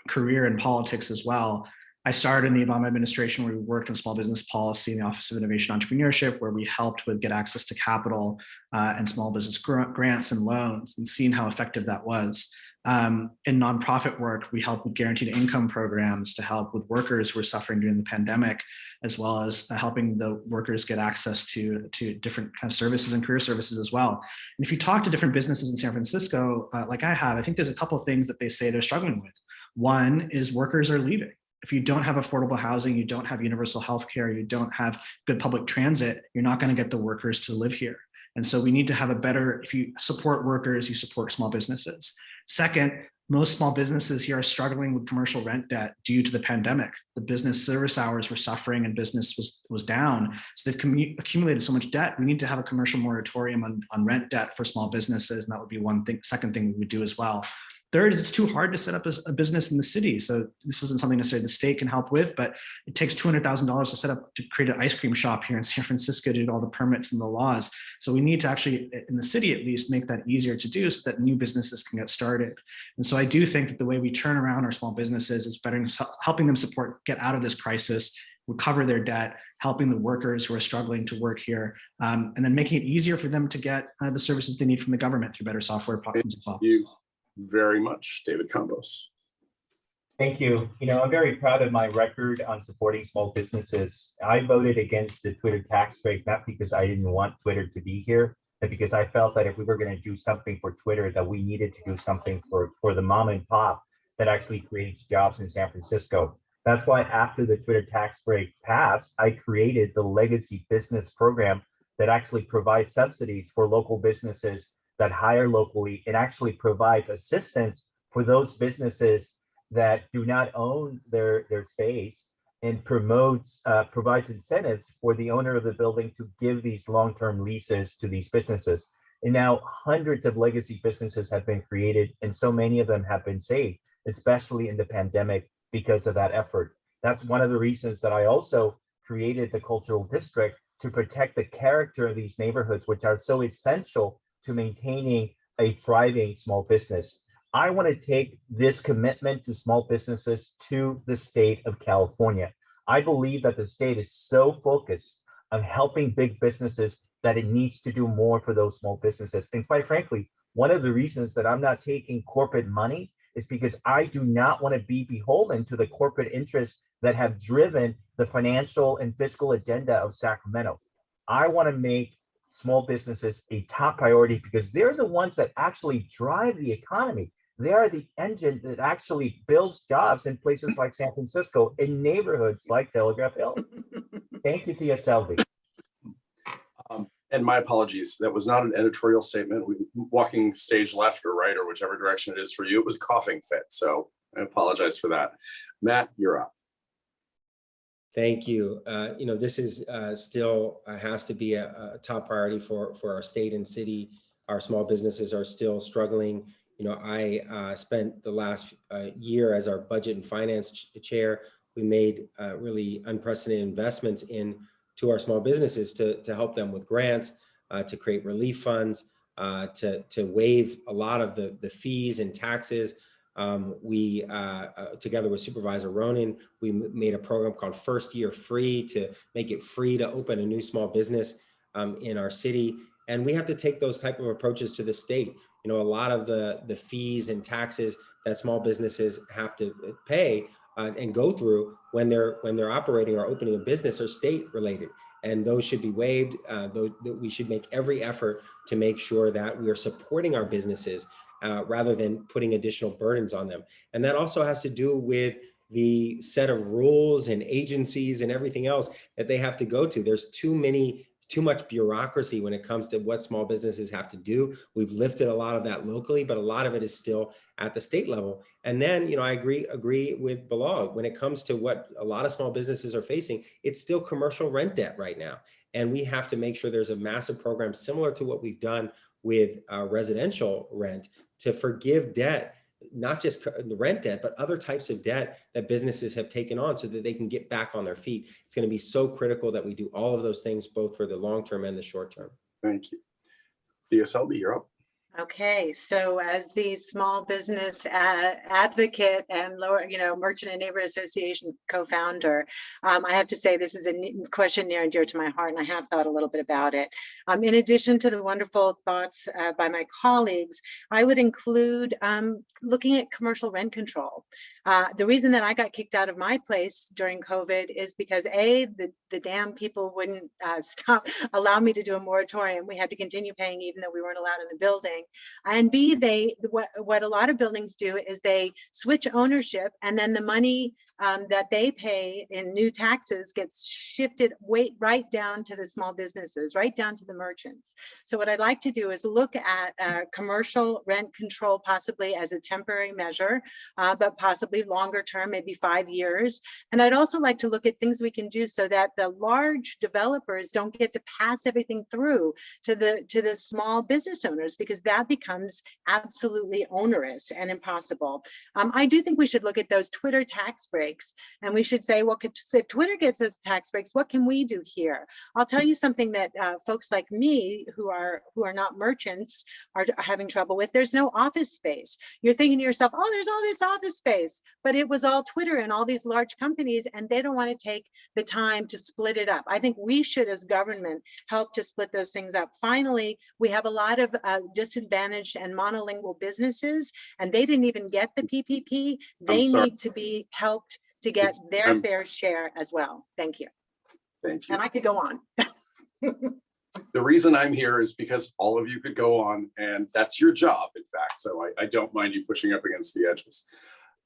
career and politics as well. I started in the Obama administration where we worked on small business policy in the Office of Innovation and Entrepreneurship, where we helped with get access to capital and small business grants and loans, and seeing how effective that was. In nonprofit work, we helped with guaranteed income programs to help with workers who were suffering during the pandemic, as well as helping the workers get access to different kind of services and career services as well. And if you talk to different businesses in San Francisco, like I have, I think there's a couple of things that they say they're struggling with. One is workers are leaving. If you don't have affordable housing, you don't have universal health care, you don't have good public transit, you're not going to get the workers to live here. And so we need to have a better, if you support workers, you support small businesses. Second, most small businesses here are struggling with commercial rent debt due to the pandemic. The business service hours were suffering and business was down. So they've accumulated so much debt. We need to have a commercial moratorium on rent debt for small businesses. And that would be one thing. Second thing we would do as well. Third is it's too hard to set up a business in the city. So this isn't something necessarily the state can help with, but it takes $200,000 to set up, to create an ice cream shop here in San Francisco to do all the permits and the laws. So we need to actually, in the city at least, make that easier to do so that new businesses can get started. And so I do think that the way we turn around our small businesses is better, helping them get out of this crisis, recover their debt, helping the workers who are struggling to work here, and then making it easier for them to get the services they need from the government through better software platforms as well. Thank you very much, David Campos. Thank you. I'm very proud of my record on supporting small businesses. I voted against the Twitter tax break, not because I didn't want Twitter to be here, but because I felt that if we were going to do something for Twitter, that we needed to do something for the mom and pop that actually creates jobs in San Francisco. That's why after the Twitter tax break passed, I created the Legacy Business Program that actually provides subsidies for local businesses that hire locally, and actually provides assistance for those businesses that do not own their space, and provides incentives for the owner of the building to give these long-term leases to these businesses. And now hundreds of legacy businesses have been created, and so many of them have been saved, especially in the pandemic, because of that effort. That's one of the reasons that I also created the cultural district, to protect the character of these neighborhoods, which are so essential to maintaining a thriving small business. I want to take this commitment to small businesses to the state of California. I believe that the state is so focused on helping big businesses that it needs to do more for those small businesses. And quite frankly, one of the reasons that I'm not taking corporate money is because I do not want to be beholden to the corporate interests that have driven the financial and fiscal agenda of Sacramento. I want to make small businesses a top priority, because they're the ones that actually drive the economy. They are the engine that actually builds jobs in places like San Francisco, in neighborhoods like Telegraph Hill. Thank you, Thea, Selby. And my apologies, that was not an editorial statement. Walking stage left or right, or whichever direction it is for you, it was a coughing fit. So I apologize for that. Matt, you're up. Thank you. This is still has to be a top priority for our state and city. Our small businesses are still struggling. I spent the last year as our budget and finance chair. We made really unprecedented investments into our small businesses to help them with grants, to create relief funds, to waive a lot of the fees and taxes. We, together with Supervisor Ronan, we made a program called First Year Free to make it free to open a new small business in our city. And we have to take those type of approaches to the state. A lot of the fees and taxes that small businesses have to pay and go through when they're operating or opening a business are state related, and those should be waived. We should make every effort to make sure that we are supporting our businesses rather than putting additional burdens on them. And that also has to do with the set of rules and agencies and everything else that they have to go to. There's too much bureaucracy when it comes to what small businesses have to do. We've lifted a lot of that locally, but a lot of it is still at the state level. And then, I agree with Bilal. When it comes to what a lot of small businesses are facing, it's still commercial rent debt right now. And we have to make sure there's a massive program similar to what we've done with residential rent to forgive debt, not just the rent debt, but other types of debt that businesses have taken on so that they can get back on their feet. It's going to be so critical that we do all of those things, both for the long term and the short term. Thank you. Thea, Selby, you're up. Okay, so as the small business advocate and Merchant and Neighborhood Association co-founder, I have to say this is a question near and dear to my heart, and I have thought a little bit about it. In addition to the wonderful thoughts by my colleagues, I would include looking at commercial rent control. The reason that I got kicked out of my place during COVID is because the damn people wouldn't allow me to do a moratorium. We had to continue paying even though we weren't allowed in the building. And B, what a lot of buildings do is they switch ownership, and then the money that they pay in new taxes gets shifted right down to the small businesses, right down to the merchants. So what I'd like to do is look at commercial rent control, possibly as a temporary measure, but possibly longer term, maybe 5 years. And I'd also like to look at things we can do so that the large developers don't get to pass everything through to the small business owners, because that becomes absolutely onerous and impossible. I do think we should look at those Twitter tax breaks, and we should say, well, if Twitter gets us tax breaks, what can we do here? I'll tell you something that folks like me who are not merchants are having trouble with. There's no office space. You're thinking to yourself, oh, there's all this office space, but it was all Twitter and all these large companies, and they don't want to take the time to split it up. I think we should, as government, help to split those things up. Finally, we have a lot of disadvantaged and monolingual businesses, and they didn't even get the PPP. They need to be helped to get their fair share as well. Thank you. Thank you. And I could go on. The reason I'm here is because all of you could go on, and that's your job, in fact. So I don't mind you pushing up against the edges.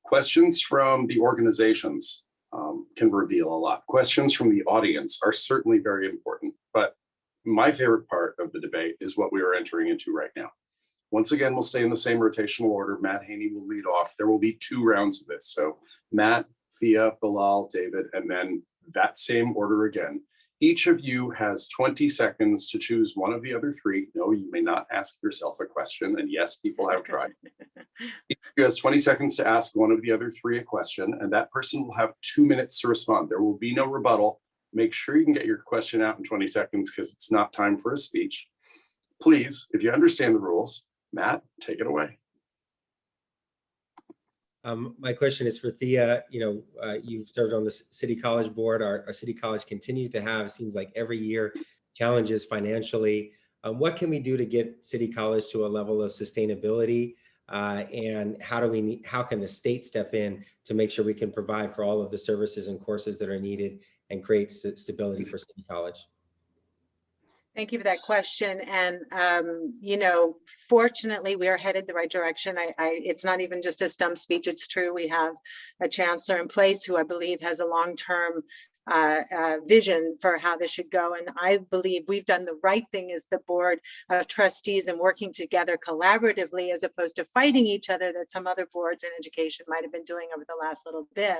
Questions from the organizations can reveal a lot. Questions from the audience are certainly very important, but my favorite part of the debate is what we are entering into right now. Once again, we'll stay in the same rotational order. Matt Haney will lead off. There will be 2 rounds of this. So Matt, Thea, Bilal, David, and then that same order again. Each of you has 20 seconds to choose one of the other 3. No, you may not ask yourself a question. And yes, people have tried. Each of you has 20 seconds to ask one of the other 3 a question, and that person will have 2 minutes to respond. There will be no rebuttal. Make sure you can get your question out in 20 seconds because it's not time for a speech. Please, if you understand the rules, Matt, take it away. My question is for Thea. You've served on the City College Board. Our City College continues to have, it seems like every year, challenges financially. What can we do to get City College to a level of sustainability? And how can the state step in to make sure we can provide for all of the services and courses that are needed and create stability for City College? Thank you for that question. And, fortunately, we are headed the right direction. It's not even just a stump speech. It's true. We have a chancellor in place who I believe has a long-term vision for how this should go. And I believe we've done the right thing as the board of trustees and working together collaboratively as opposed to fighting each other that some other boards in education might have been doing over the last little bit.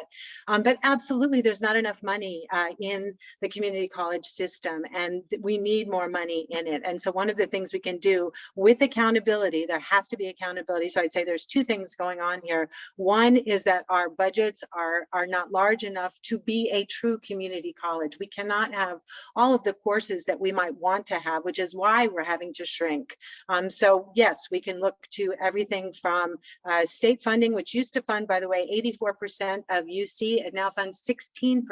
But absolutely, there's not enough money in the community college system, and we need more money in it. And so one of the things we can do with accountability, there has to be accountability. So I'd say there's 2 things going on here. One is that our budgets are not large enough to be a true community college. We cannot have all of the courses that we might want to have, which is why we're having to shrink. So yes, we can look to everything from state funding, which used to fund, by the way, 84% of UC. It now funds 16%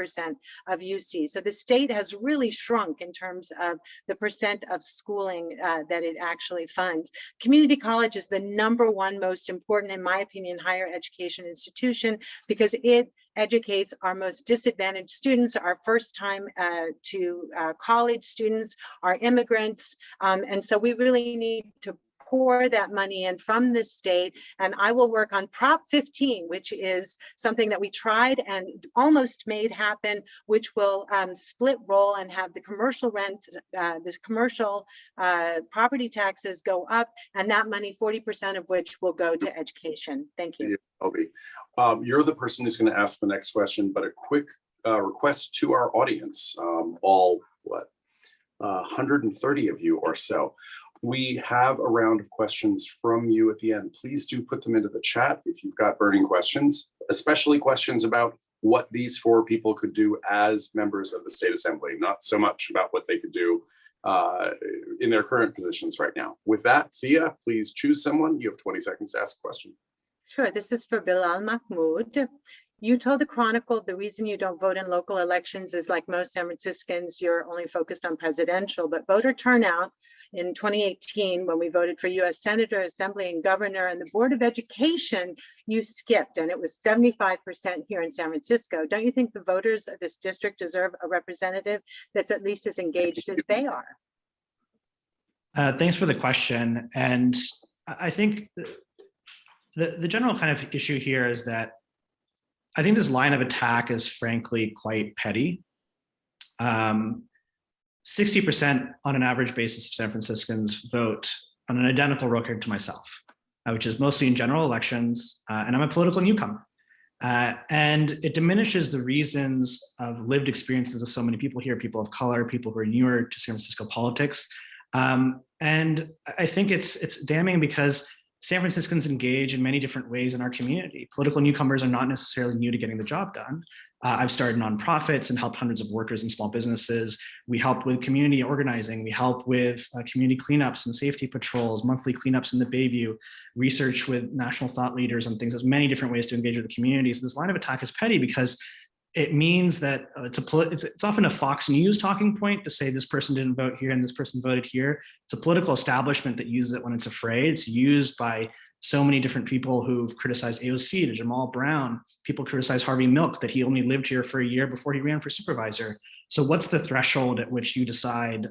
of UC. So the state has really shrunk in terms of the percent of schooling that it actually funds. Community college is the #1 most important, in my opinion, higher education institution because it educates our most disadvantaged students, our first time to college students, our immigrants. And so we really need to pour that money in from the state. And I will work on Prop 15, which is something that we tried and almost made happen, which will split roll and have the commercial rent, the commercial property taxes go up, and that money, 40% of which will go to education. Thank you. Selby. You're the person who's going to ask the next question, but a quick request to our audience, all 130 of you or so. We have a round of questions from you at the end. Please do put them into the chat if you've got burning questions, especially questions about what these 4 people could do as members of the State Assembly, not so much about what they could do in their current positions right now. With that, Thea, please choose someone. You have 20 seconds to ask a question. Sure, this is for Bilal Mahmood. You told the Chronicle the reason you don't vote in local elections is, like most San Franciscans, you're only focused on presidential, but voter turnout in 2018, when we voted for US Senator, Assembly, and Governor, and the Board of Education, you skipped, and it was 75% here in San Francisco. Don't you think the voters of this district deserve a representative that's at least as engaged as they are? Thanks for the question. And I think the general kind of issue here is that I think this line of attack is frankly quite petty. 60% on an average basis of San Franciscans vote on an identical record to myself, which is mostly in general elections, and I'm a political newcomer. And it diminishes the reasons of lived experiences of so many people here, people of color, people who are newer to San Francisco politics. And I think it's damning because San Franciscans engage in many different ways in our community. Political newcomers are not necessarily new to getting the job done. I've started nonprofits and helped hundreds of workers and small businesses. We help with community organizing. We help with community cleanups and safety patrols, monthly cleanups in the Bayview, research with national thought leaders on things. There's many different ways to engage with the community. So this line of attack is petty because it means that it's often a Fox News talking point to say this person didn't vote here and this person voted here. It's a political establishment that uses it when it's afraid. It's used by so many different people who've criticized AOC, to Jamal Brown. People criticize Harvey Milk, that he only lived here for a year before he ran for supervisor. So what's the threshold at which you decide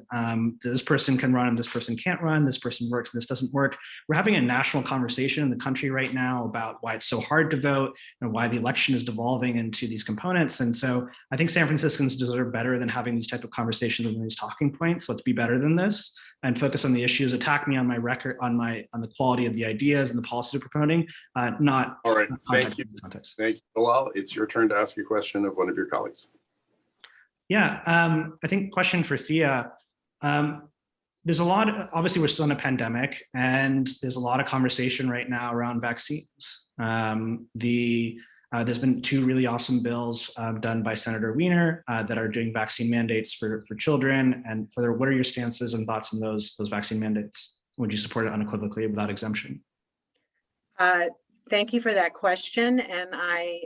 this person can run and this person can't run, this person works and this doesn't work? We're having a national conversation in the country right now about why it's so hard to vote and why the election is devolving into these components. And so I think San Franciscans deserve better than having these type of conversations and these talking points. Let's be better than this and focus on the issues. Attack me on my record, on the quality of the ideas and the policies we're promoting, not. All right, thank you. Context. Thank you, Bilal. It's your turn to ask a question of one of your colleagues. Yeah, I think question for Thea. There's a lot, obviously we're still in a pandemic and there's a lot of conversation right now around vaccines. There's been 2 really awesome bills done by Senator Wiener that are doing vaccine mandates for children. And what are your stances and thoughts on those vaccine mandates? Would you support it unequivocally without exemption? Thank you for that question. And I,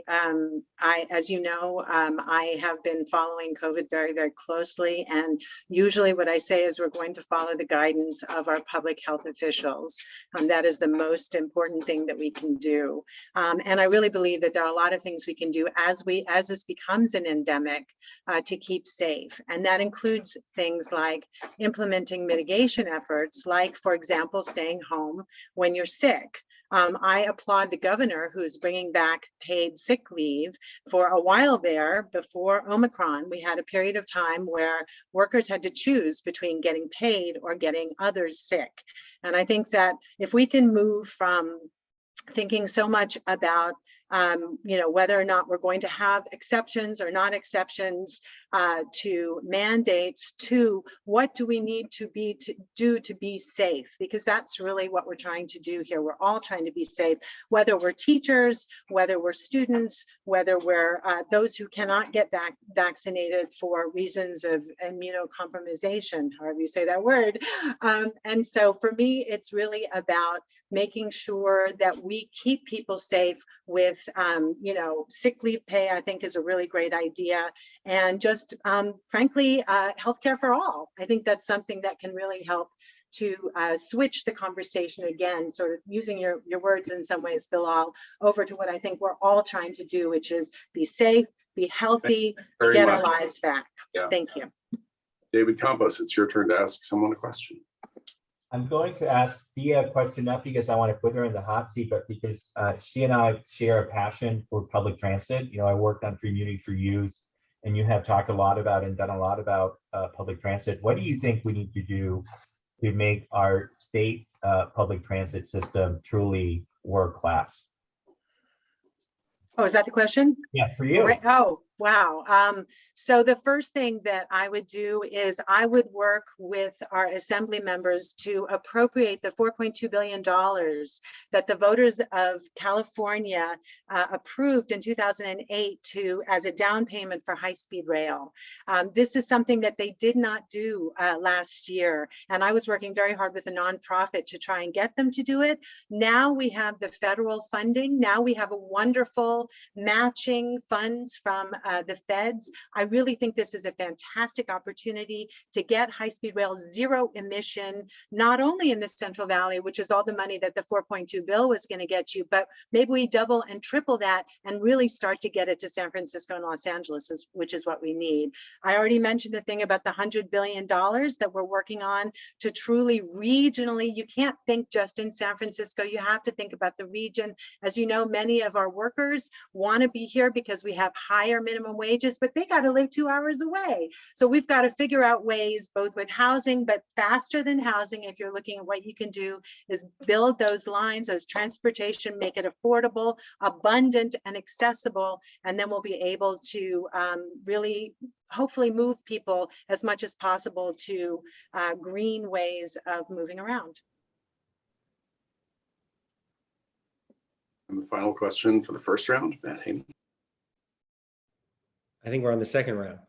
as you know, I have been following COVID very, very closely. And usually what I say is we're going to follow the guidance of our public health officials. That is the most important thing that we can do. And I really believe that there are a lot of things we can do as this becomes an endemic to keep safe. And that includes things like implementing mitigation efforts, like, for example, staying home when you're sick. I applaud the governor who's bringing back paid sick leave. For a while there, before Omicron, we had a period of time where workers had to choose between getting paid or getting others sick. And I think that if we can move from thinking so much about whether or not we're going to have exceptions or not exceptions, to mandates, to what do we need to do to be safe, because that's really what we're trying to do here. We're all trying to be safe, whether we're teachers, whether we're students, whether we're those who cannot get vaccinated for reasons of immunocompromisation, however you say that word. And so for me, it's really about making sure that we keep people safe with sick leave pay, I think is a really great idea. And just frankly, healthcare for all. I think that's something that can really help to switch the conversation again, sort of using your words in some ways, Bilal, over to what I think we're all trying to do, which is be safe, be healthy, get our lives back. Yeah. Thank you. David Campos, it's your turn to ask someone a question. I'm going to ask Thea a question, not because I want to put her in the hot seat, but because she and I share a passion for public transit. I worked on Community for Youth, and you have talked a lot about and done a lot about public transit. What do you think we need to do to make our state public transit system truly world-class? Oh, is that the question? Yeah, for you. Right. Oh, wow. So the first thing that I would do is I would work with our assembly members to appropriate the $4.2 billion that the voters of California approved in 2008 as a down payment for high-speed rail. This is something that they did not do last year. And I was working very hard with a nonprofit to try and get them to do it. Now we have the federal funding. Now we have a wonderful matching funds from the feds. I really think this is a fantastic opportunity to get high-speed rail zero emission, not only in the Central Valley, which is all the money that the 4.2 bill was going to get you, but maybe we double and triple that and really start to get it to San Francisco and Los Angeles, which is what we need. I already mentioned the thing about the $100 billion that we're working on to truly regionally. You can't think just in San Francisco. You have to think about the region. As you know, many of our workers want to be here because we have higher minimum wages, but they got to live 2 hours away. So we've got to figure out ways, both with housing, but faster than housing, if you're looking at what you can do, is build those lines, those transportation, make it affordable, abundant, and accessible. And then we'll be able to really hopefully move people as much as possible to green ways of moving around. And the final question for the first round, Matt Haney. I think we're on the second round.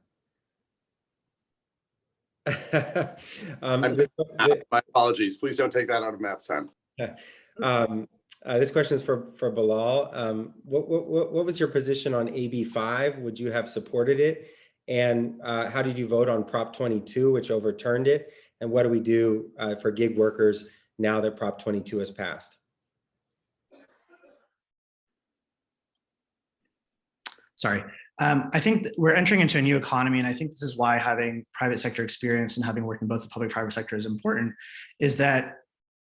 My apologies. Please don't take that out of Matt's time. This question is for Bilal. What was your position on AB 5? Would you have supported it? And how did you vote on Prop 22, which overturned it? And what do we do for gig workers now that Prop 22 has passed? Sorry. I think that we're entering into a new economy, and I think this is why having private sector experience and having worked in both the public and private sector is important, is that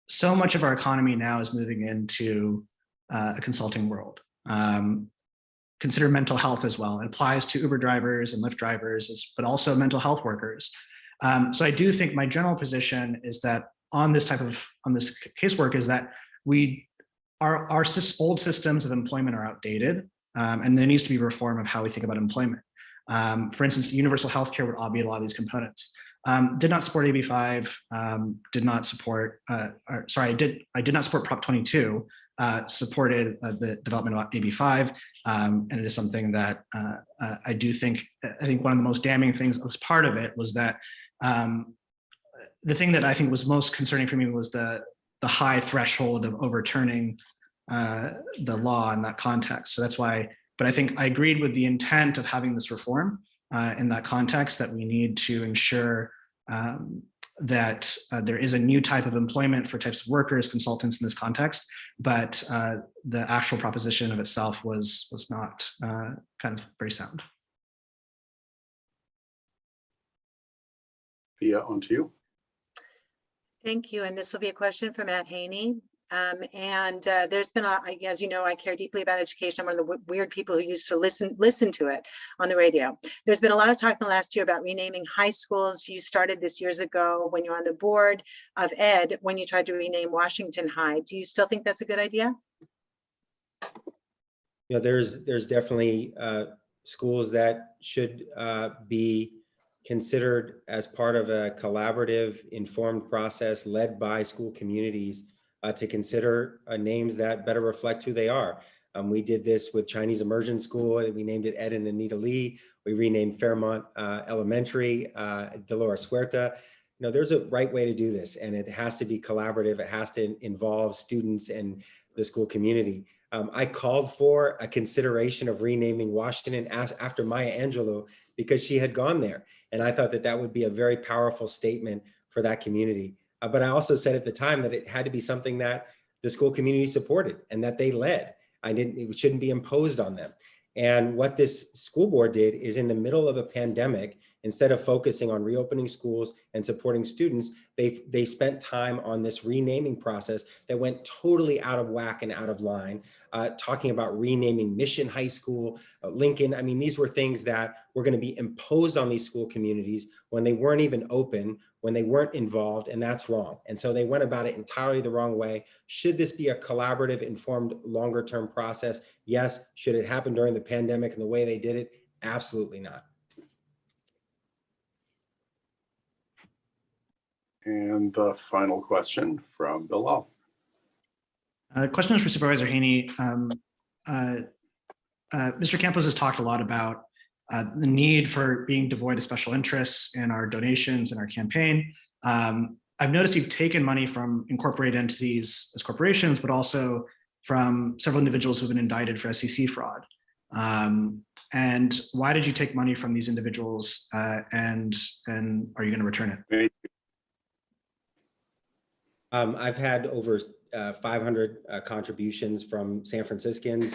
so much of our economy now is moving into a consulting world. Consider mental health as well. It applies to Uber drivers and Lyft drivers, but also mental health workers. So I do think my general position is that on this casework is that our old systems of employment are outdated. And there needs to be reform of how we think about employment. For instance, universal healthcare would obviate a lot of these components. Did not support AB 5, did not support, I did not support Prop 22, supported the development of AB 5, and it is something that I think one of the most damning things that was part of it was that the thing that I think was most concerning for me was the high threshold of overturning the law in that context. So that's why, but I think I agreed with the intent of having this reform in that context, that we need to ensure that there is a new type of employment for types of workers, consultants in this context, but the actual proposition of itself was not kind of very sound. Thea, on to you. Thank you. And this will be a question for Matt Haney. There's been, as you know, I care deeply about education. I'm one of the weird people who used to listen to it on the radio. There's been a lot of talk in the last year about renaming high schools. You started this years ago when you were on the board of ed, when you tried to rename Washington High. Do you still think that's a good idea? There's definitely schools that should be considered as part of a collaborative, informed process led by school communities to consider names that better reflect who they are. We did this with Chinese Immersion School. We named it Ed and Anita Lee. We renamed Fairmont Elementary, Dolores Huerta. There's a right way to do this, and it has to be collaborative. It has to involve students and the school community. I called for a consideration of renaming Washington after Maya Angelou because she had gone there. And I thought that that would be a very powerful statement for that community. But I also said at the time that it had to be something that the school community supported and that they led. It shouldn't be imposed on them. And what this school board did is, in the middle of a pandemic, Instead of focusing on reopening schools and supporting students, they spent time on this renaming process that went totally out of whack and out of line, talking about renaming Mission High School, Lincoln. I mean, these were things that were going to be imposed on these school communities when they weren't even open, when they weren't involved, and that's wrong. And so they went about it entirely the wrong way. Should this be a collaborative, informed, longer-term process? Yes. Should it happen during the pandemic and the way they did it? Absolutely not. And the final question from Bilal. Question is for Supervisor Haney. Mr. Campos has talked a lot about the need for being devoid of special interests in our donations and our campaign. I've noticed you've taken money from incorporated entities as corporations, but also from several individuals who've been indicted for SEC fraud. And why did you take money from these individuals, and are you going to return it? I've had over 500 contributions from San Franciscans,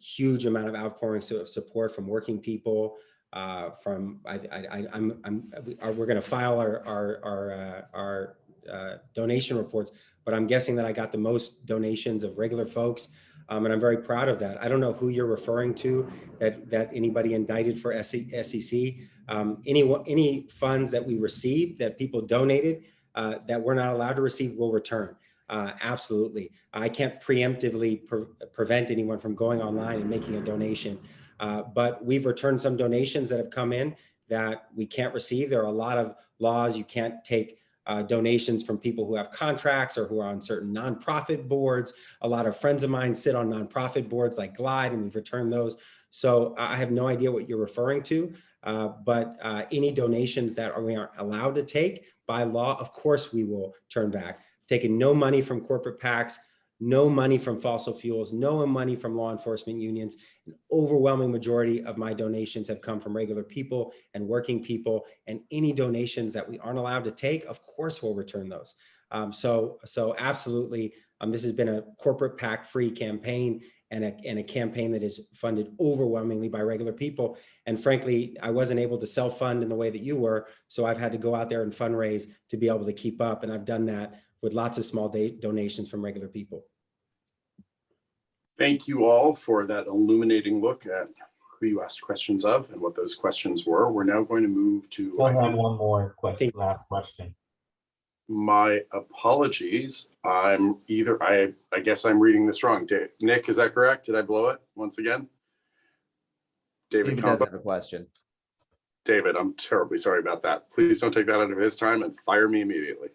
huge amount of outpourings of support from working people. We're going to file our donation reports, but I'm guessing that I got the most donations of regular folks, and I'm very proud of that. I don't know who you're referring to that anybody indicted for SEC. Any funds that we received that people donated that we're not allowed to receive will return. Absolutely. I can't preemptively prevent anyone from going online and making a donation. But we've returned some donations that have come in that we can't receive. There are a lot of laws. You can't take donations from people who have contracts or who are on certain nonprofit boards. A lot of friends of mine sit on nonprofit boards like Glide, and we've returned those. So I have no idea what you're referring to, but any donations that we aren't allowed to take by law, of course we will turn back. Taking no money from corporate PACs, no money from fossil fuels, no money from law enforcement unions. An overwhelming majority of my donations have come from regular people and working people, and any donations that we aren't allowed to take, of course we'll return those. So absolutely, this has been a corporate PAC free campaign and a campaign that is funded overwhelmingly by regular people. And frankly, I wasn't able to self-fund in the way that you were, so I've had to go out there and fundraise to be able to keep up, and I've done that with lots of small donations from regular people. Thank you all for that illuminating look at who you asked questions of and what those questions were. We're now going to move to— I have one more question, last question. My apologies. I guess I'm reading this wrong. Nick, is that correct? Did I blow it once again? David does have a question. David, I'm terribly sorry about that. Please don't take that out of his time and fire me immediately.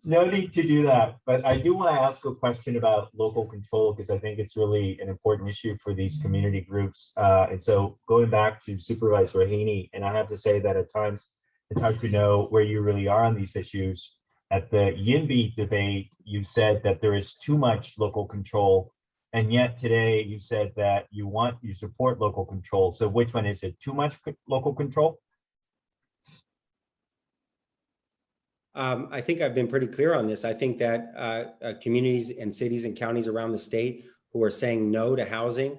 No need to do that, but I do want to ask a question about local control, because I think it's really an important issue for these community groups. And so going back to Supervisor Haney, and I have to say that at times it's hard to know where you really are on these issues. At the YIMBY debate, you said that there is too much local control, and yet today you said that you support local control. So which one is it? Too much local control? I think I've been pretty clear on this. I think that communities and cities and counties around the state who are saying no to housing,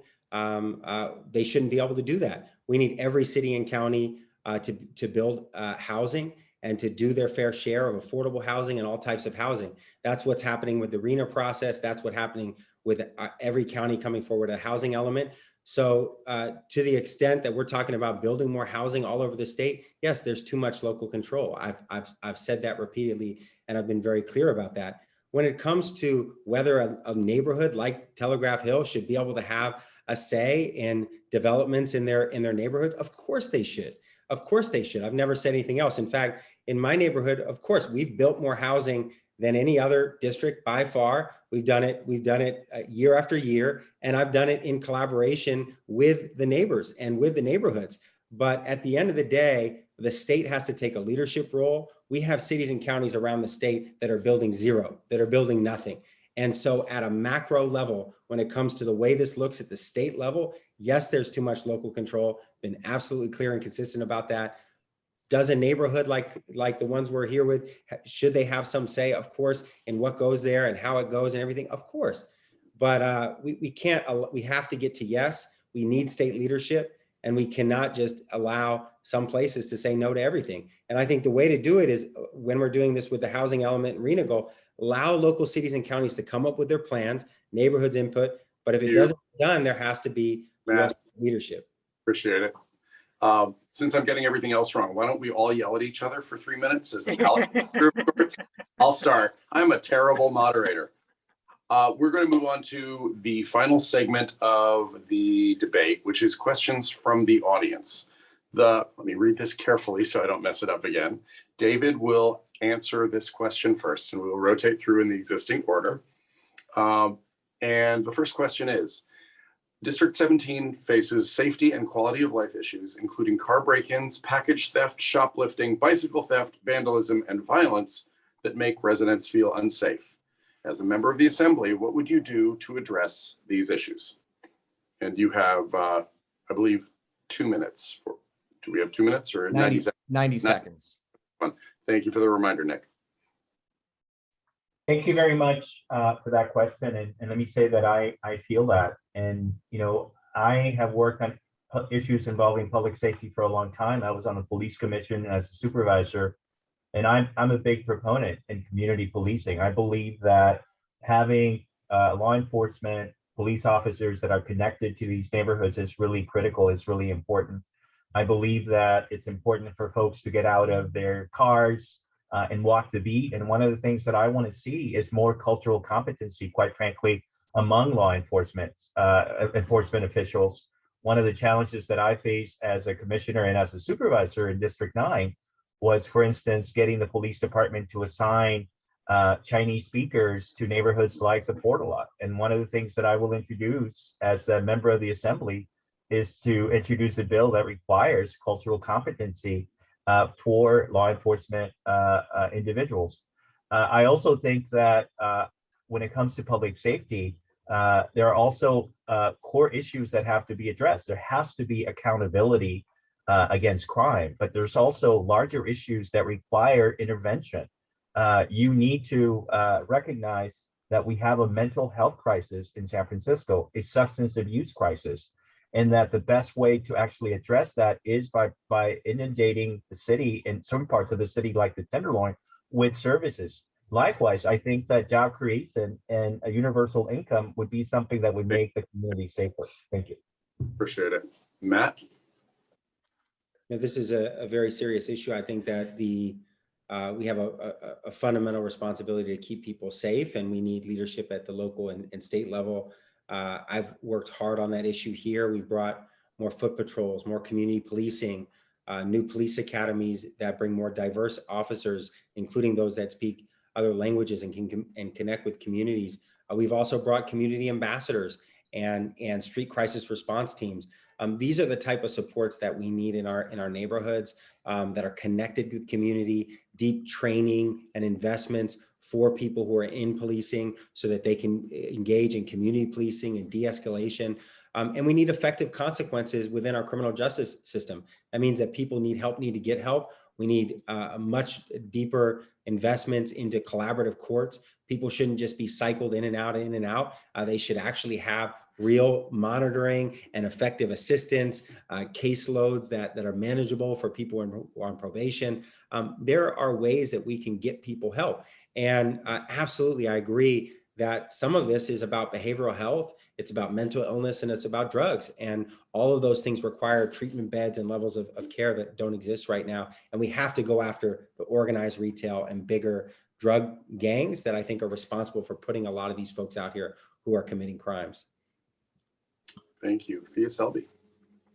they shouldn't be able to do that. We need every city and county to build housing and to do their fair share of affordable housing and all types of housing. That's what's happening with the RENA process. That's what's happening with every county coming forward a housing element. So to the extent that we're talking about building more housing all over the state, yes, there's too much local control. I've said that repeatedly, and I've been very clear about that. When it comes to whether a neighborhood like Telegraph Hill should be able to have a say in developments in their neighborhood, of course they should. Of course they should. I've never said anything else. In fact, in my neighborhood, of course, we've built more housing than any other district by far. We've done it year after year, and I've done it in collaboration with the neighbors and with the neighborhoods. But at the end of the day, the state has to take a leadership role. We have cities and counties around the state that are building zero, that are building nothing. And so at a macro level, when it comes to the way this looks at the state level, yes, there's too much local control. Been absolutely clear and consistent about that. Does a neighborhood like the ones we're here with, should they have some say? Of course, in what goes there and how it goes and everything, of course. But we have to get to yes. We need state leadership. And we cannot just allow some places to say no to everything. And I think the way to do it is when we're doing this with the housing element and RENA goal, allow local cities and counties to come up with their plans, neighborhoods input. But if it doesn't get done, there has to be US leadership. Appreciate it. Since I'm getting everything else wrong, why don't we all yell at each other for 3 minutes as a ballot? I'll start. I'm a terrible moderator. We're going to move on to the final segment of the debate, which is questions from the audience. Let me read this carefully so I don't mess it up again. David will answer this question first, and we will rotate through in the existing order. And the first question is, District 17 faces safety and quality of life issues, including car break-ins, package theft, shoplifting, bicycle theft, vandalism, and violence that make residents feel unsafe. As a member of the Assembly, what would you do to address these issues? And you have, I believe, 2 minutes. Do we have 2 minutes or 90 seconds? 90 seconds. Thank you for the reminder, Nick. Thank you very much for that question. And let me say that I feel that. And, you know, I have worked on issues involving public safety for a long time. I was on the police commission as a supervisor, and I'm a big proponent in community policing. I believe that having law enforcement, police officers that are connected to these neighborhoods is really critical, is really important. I believe that it's important for folks to get out of their cars and walk the beat. And one of the things that I want to see is more cultural competency, quite frankly, among law enforcement officials. One of the challenges that I faced as a commissioner and as a supervisor in District 9 was, for instance, getting the police department to assign Chinese speakers to neighborhoods like the Port-a-Lot. And one of the things that I will introduce as a member of the Assembly is to introduce a bill that requires cultural competency for law enforcement individuals. I also think that when it comes to public safety, there are also core issues that have to be addressed. There has to be accountability against crime, but there's also larger issues that require intervention. You need to recognize that we have a mental health crisis in San Francisco, a substance abuse crisis, and that the best way to actually address that is by inundating the city, in some parts of the city like the Tenderloin, with services. Likewise, I think that job creation and a universal income would be something that would make the community safer. Thank you. Appreciate it. Matt? Now, this is a very serious issue. I think that we have a fundamental responsibility to keep people safe, and we need leadership at the local and state level. I've worked hard on that issue here. We've brought more foot patrols, more community policing, new police academies that bring more diverse officers, including those that speak other languages and can connect with communities. We've also brought community ambassadors and street crisis response teams. These are the type of supports that we need in our neighborhoods that are connected with community, deep training and investments for people who are in policing so that they can engage in community policing and de-escalation. And we need effective consequences within our criminal justice system. That means that people need to get help. We need much deeper investments into collaborative courts. People shouldn't just be cycled in and out. They should actually have real monitoring and effective assistance, caseloads that are manageable for people who are on probation. There are ways that we can get people help. And absolutely, I agree that some of this is about behavioral health, it's about mental illness, and it's about drugs. And all of those things require treatment beds and levels of care that don't exist right now. And we have to go after the organized retail and bigger drug gangs that I think are responsible for putting a lot of these folks out here who are committing crimes. Thank you. Thea, Selby.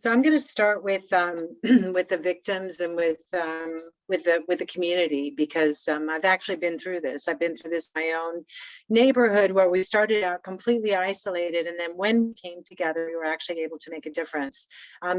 So I'm going to start with the victims and with the community, because I've actually been through this. I've been through this in my own neighborhood, where we started out completely isolated, and then when we came together, we were actually able to make a difference.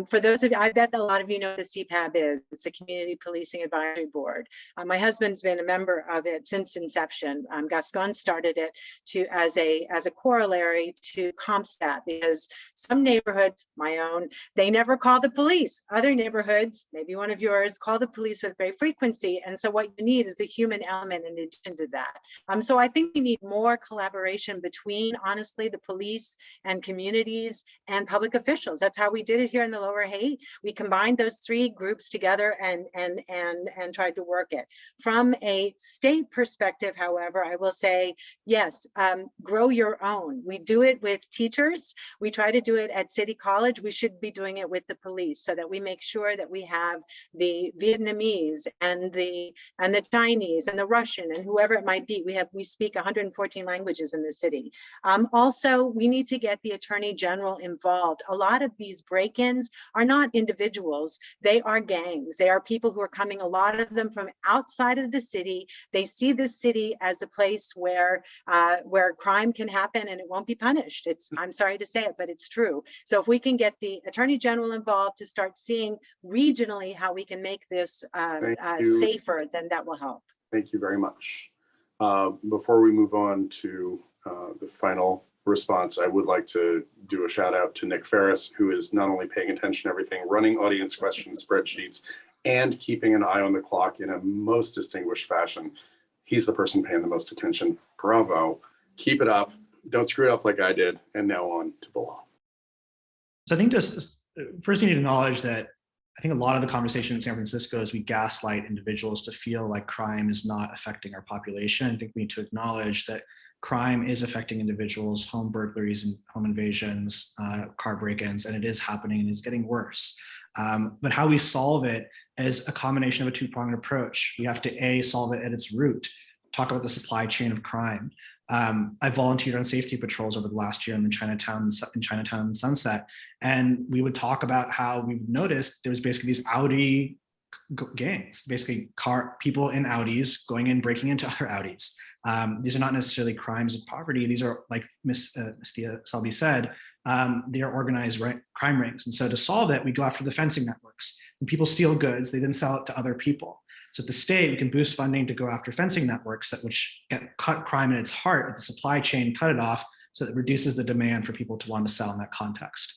For those of you, I bet a lot of you know what the CPAB is. It's a Community Policing Advisory Board. My husband's been a member of it since inception. Gascon started it as a corollary to CompStat, because some neighborhoods, my own, they never call the police. Other neighborhoods, maybe one of yours, call the police with very frequency. And so what you need is the human element in addition to that. So I think we need more collaboration between, honestly, the police and communities and public officials. That's how we did it here in the Lower Haight. We combined those three groups together and tried to work it. From a state perspective, however, I will say, yes, grow your own. We do it with teachers. We try to do it at City College. We should be doing it with the police so that we make sure that we have the Vietnamese and the Chinese and the Russian and whoever it might be. We speak 114 languages in the city. Also, we need to get the Attorney General involved. A lot of these break-ins are not individuals. They are gangs. They are people who are coming, a lot of them from outside of the city. They see the city as a place where crime can happen and it won't be punished. I'm sorry to say it, but it's true. So if we can get the Attorney General involved to start seeing regionally how we can make this safer, then that will help. Thank you very much. Before we move on to the final response, I would like to do a shout out to Nick Ferris, who is not only paying attention to everything, running audience questions, spreadsheets, and keeping an eye on the clock in a most distinguished fashion. He's the person paying the most attention. Bravo. Keep it up. Don't screw it up like I did. And now on to Bilal. So I think just first you need to acknowledge that I think a lot of the conversation in San Francisco is we gaslight individuals to feel like crime is not affecting our population. I think we need to acknowledge that crime is affecting individuals, home burglaries and home invasions, car break-ins, and it is happening and is getting worse. But how we solve it is a combination of a two-pronged approach. We have to solve it at its root, talk about the supply chain of crime. I volunteered on safety patrols over the last year in Chinatown and Sunset, and we would talk about how we've noticed there was basically these Audi gangs, basically people in Audis going in, breaking into other Audis. These are not necessarily crimes of poverty. These are, like Ms. Thea Selby said, they are organized crime rings. And so to solve it, we go after the fencing networks. When people steal goods, they then sell it to other people. So at the state, we can boost funding to go after fencing networks which cut crime in its heart at the supply chain, cut it off, so that it reduces the demand for people to want to sell in that context.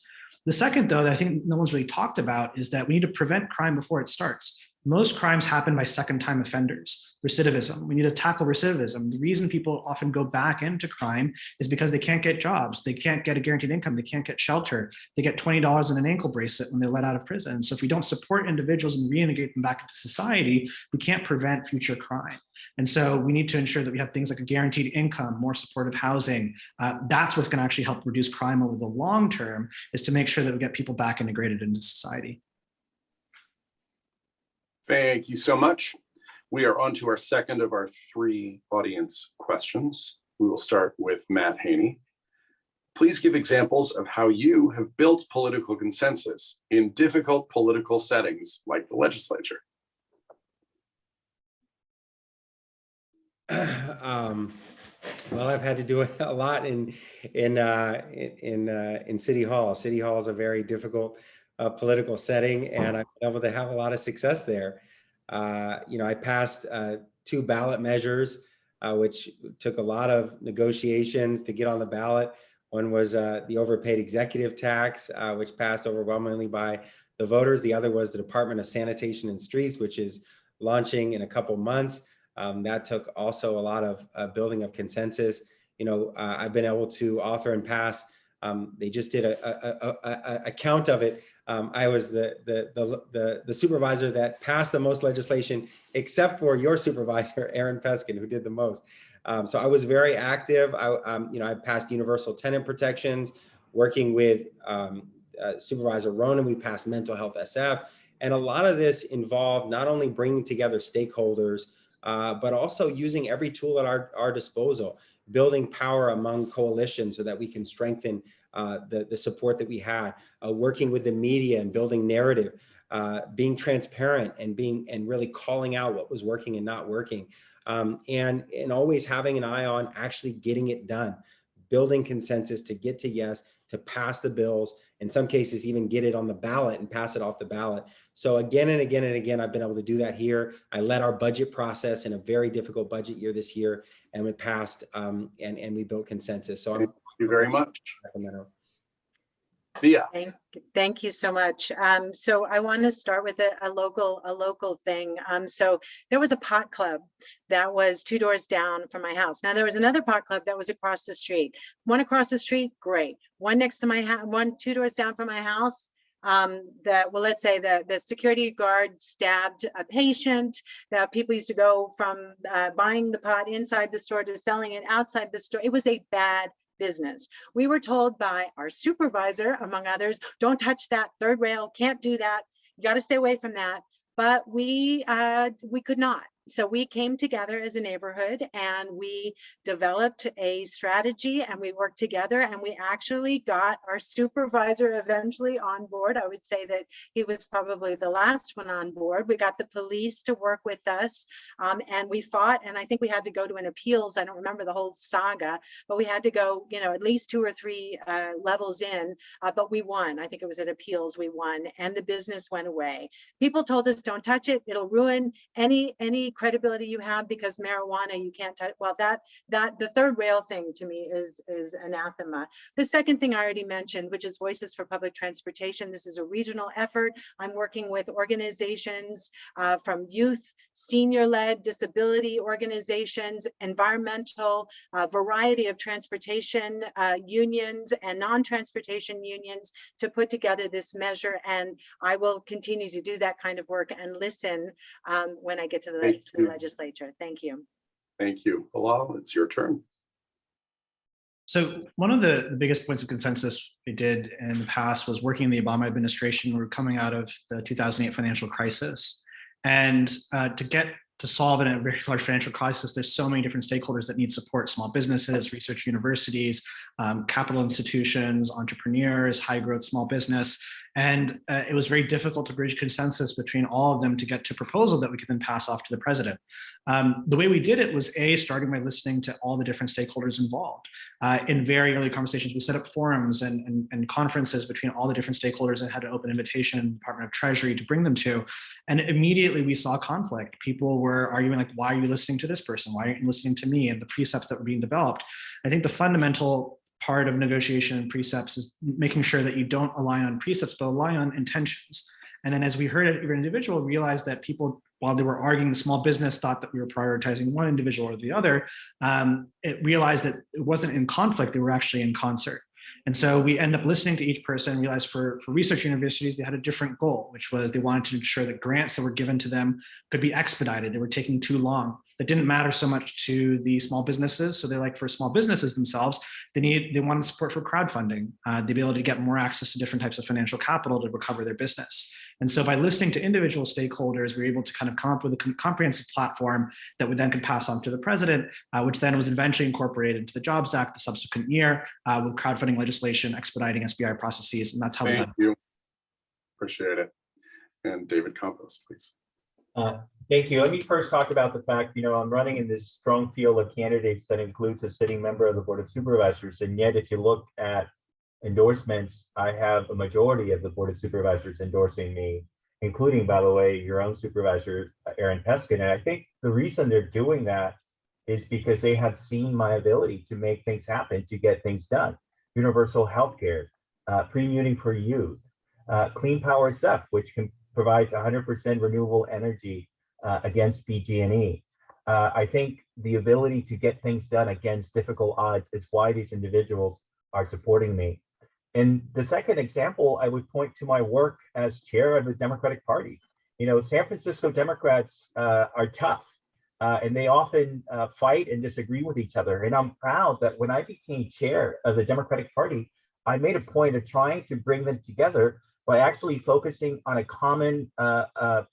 The second, though, that I think no one's really talked about is that we need to prevent crime before it starts. Most crimes happen by second-time offenders, recidivism. We need to tackle recidivism. The reason people often go back into crime is because they can't get jobs, they can't get a guaranteed income, they can't get shelter, they get $20 in an ankle bracelet when they're let out of prison. So if we don't support individuals and reintegrate them back into society, we can't prevent future crime. And so we need to ensure that we have things like a guaranteed income, more supportive housing. That's what's going to actually help reduce crime over the long term, is to make sure that we get people back integrated into society. Thank you so much. We are on to our second of our three audience questions. We will start with Matt Haney. Please give examples of how you have built political consensus in difficult political settings like the legislature. Well, I've had to do it a lot in City Hall. City Hall is a very difficult political setting, and I've been able to have a lot of success there. I passed 2 ballot measures, which took a lot of negotiations to get on the ballot. One was the overpaid executive tax, which passed overwhelmingly by the voters. The other was the Department of Sanitation and Streets, which is launching in a couple months. That took also a lot of building of consensus. I've been able to author and pass. They just did a count of it. I was the supervisor that passed the most legislation, except for your supervisor, Aaron Peskin, who did the most. So I was very active. I passed universal tenant protections, working with Supervisor Ronan. We passed mental health SF. And a lot of this involved not only bringing together stakeholders, but also using every tool at our disposal, building power among coalitions so that we can strengthen the support that we had, working with the media and building narrative, being transparent and really calling out what was working and not working, and always having an eye on actually getting it done, building consensus to get to yes, to pass the bills, in some cases even get it on the ballot and pass it off the ballot. So again and again and again, I've been able to do that here. I led our budget process in a very difficult budget year this year, and we passed and we built consensus. So thank you very much. Thea. Thank you so much. So I want to start with a local thing. So there was a pot club that was 2 doors down from my house. Now there was another pot club that was across the street. One across the street, great. One next to my house, 2 doors down from my house. Let's say the security guard stabbed a patient. That people used to go from buying the pot inside the store to selling it outside the store. It was a bad business. We were told by our supervisor, among others, don't touch that third rail, can't do that, you got to stay away from that. But we could not. So we came together as a neighborhood and we developed a strategy and we worked together and we actually got our supervisor eventually on board. I would say that he was probably the last one on board. We got the police to work with us and we fought, and I think we had to go to an appeals. I don't remember the whole saga, but we had to go, at least 2 or 3 levels in, but we won. I think it was at appeals we won, and the business went away. People told us, don't touch it. It'll ruin any credibility you have because marijuana you can't touch. Well, that the third rail thing to me is anathema. The second thing I already mentioned, which is Voices for Public Transportation. This is a regional effort. I'm working with organizations from youth, senior-led, disability organizations, environmental, variety of transportation unions and non-transportation unions to put together this measure. And I will continue to do that kind of work and listen when I get to the legislature. Thank you. Thank you. Bilal, it's your turn. So one of the biggest points of consensus we did in the past was working in the Obama administration. We were coming out of the 2008 financial crisis. And to solve a very large financial crisis, there's so many different stakeholders that need support: small businesses, research universities, capital institutions, entrepreneurs, high growth small business. And it was very difficult to bridge consensus between all of them to get to a proposal that we could then pass off to the president. The way we did it was starting by listening to all the different stakeholders involved. In very early conversations, we set up forums and conferences between all the different stakeholders and had an open invitation in the Department of Treasury to bring them to. And immediately we saw conflict. People were arguing like, why are you listening to this person? Why aren't you listening to me? And the precepts that were being developed. I think the fundamental part of negotiation and precepts is making sure that you don't align on precepts, but align on intentions. And then as we heard every individual realized that people, while they were arguing, the small business thought that we were prioritizing one individual or the other, it realized that it wasn't in conflict, they were actually in concert. And so we end up listening to each person, realized for research universities, they had a different goal, which was they wanted to ensure that grants that were given to them could be expedited. They were taking too long. That didn't matter so much to the small businesses. So they're like, for small businesses themselves, they wanted support for crowdfunding, the ability to get more access to different types of financial capital to recover their business. And so by listening to individual stakeholders, we were able to kind of come up with a comprehensive platform that we then could pass on to the president, which then was eventually incorporated into the Jobs Act the subsequent year with crowdfunding legislation, expediting SBI processes. And that's how Thank you. Appreciate it. And David Campos, please. Thank you. Let me first talk about the fact, I'm running in this strong field of candidates that includes a sitting member of the Board of Supervisors. And yet, if you look at endorsements, I have a majority of the Board of Supervisors endorsing me, including, by the way, your own supervisor, Aaron Peskin. And I think the reason they're doing that is because they have seen my ability to make things happen, to get things done. Universal healthcare, pre-muting for youth, Clean Power SF, which provides 100% renewable energy against PG&E. I think the ability to get things done against difficult odds is why these individuals are supporting me. And the second example, I would point to my work as chair of the Democratic Party. San Francisco Democrats are tough and they often fight and disagree with each other. And I'm proud that when I became chair of the Democratic Party, I made a point of trying to bring them together by actually focusing on a common on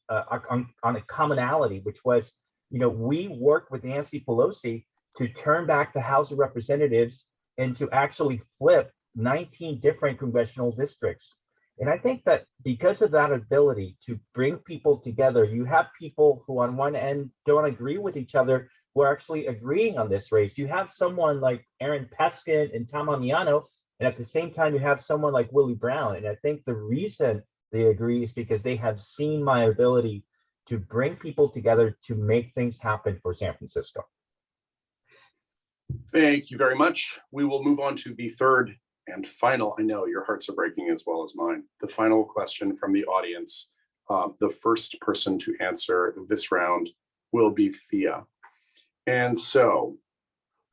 a commonality, which was, we worked with Nancy Pelosi to turn back the House of Representatives and to actually flip 19 different congressional districts. And I think that because of that ability to bring people together, you have people who on one end don't agree with each other, who are actually agreeing on this race. You have someone like Aaron Peskin and Tom Amiano, and at the same time, you have someone like Willie Brown. And I think the reason they agree is because they have seen my ability to bring people together to make things happen for San Francisco. Thank you very much. We will move on to the third And final, I know your hearts are breaking as well as mine. The final question from the audience, the first person to answer this round will be Thea. And so,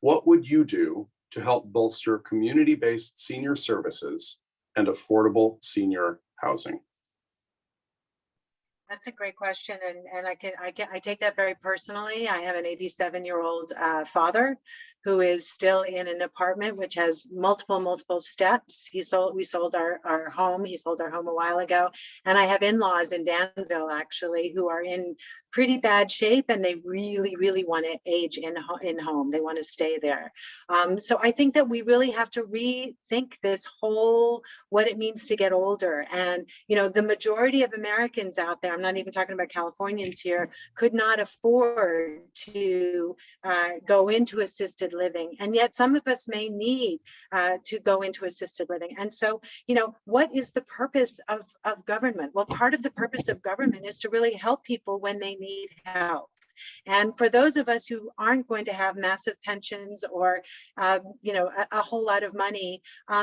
what would you do to help bolster community-based senior services and affordable senior housing? That's a great question, and I take that very personally. I have an 87-year-old father who is still in an apartment which has multiple steps. We sold our home. He sold our home a while ago, and I have in-laws in Danville actually who are in pretty bad shape, and they really want to age in home. They want to stay there. So I think that we really have to rethink this whole what it means to get older. And the majority of Americans out there, I'm not even talking about Californians here, could not afford to go into assisted living. And yet some of us may need to go into assisted living. And so, what is the purpose of government? Well, part of the purpose of government is to really help people when they need help. And for those of us who aren't going to have massive pensions or, a whole lot of money,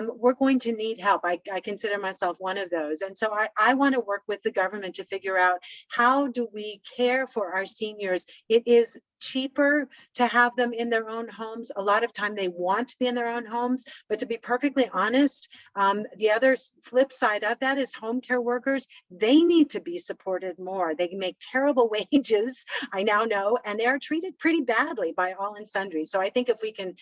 we're going to need help. I consider myself one of those. And so I want to work with the government to figure out how do we care for our seniors. It is cheaper to have them in their own homes. A lot of time they want to be in their own homes, but to be perfectly honest, the other flip side of that is home care workers. They need to be supported more. They make terrible wages, I now know, and they are treated pretty badly by all and sundry. So I think if we can,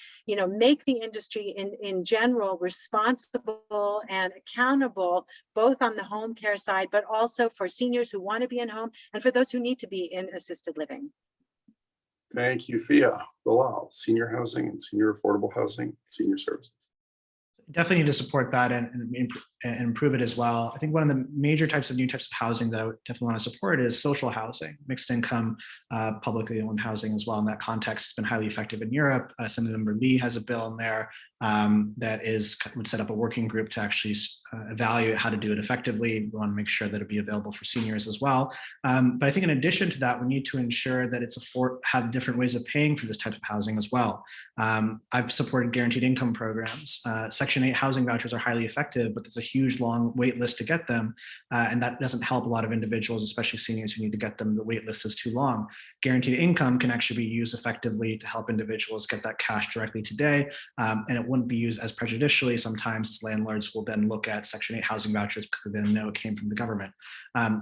make the industry in general responsible and accountable, both on the home care side, but also for seniors who want to be in home and for those who need to be in assisted living. Thank you, Thea. Bilal, senior housing and senior affordable housing, senior services. Definitely need to support that and improve it as well. I think one of the major new types of housing that I would definitely want to support is social housing, mixed income, publicly owned housing as well. In that context, it's been highly effective in Europe. Senator Member Lee has a bill in there that would set up a working group to actually evaluate how to do it effectively. We want to make sure that it'd be available for seniors as well. But I think in addition to that, we need to ensure that have different ways of paying for this type of housing as well. I've supported guaranteed income programs. Section 8 housing vouchers are highly effective, but there's a huge long wait list to get them. And that doesn't help a lot of individuals, especially seniors who need to get them. The wait list is too long. Guaranteed income can actually be used effectively to help individuals get that cash directly today. And it wouldn't be used as prejudicially. Sometimes landlords will then look at Section 8 housing vouchers because they then know it came from the government.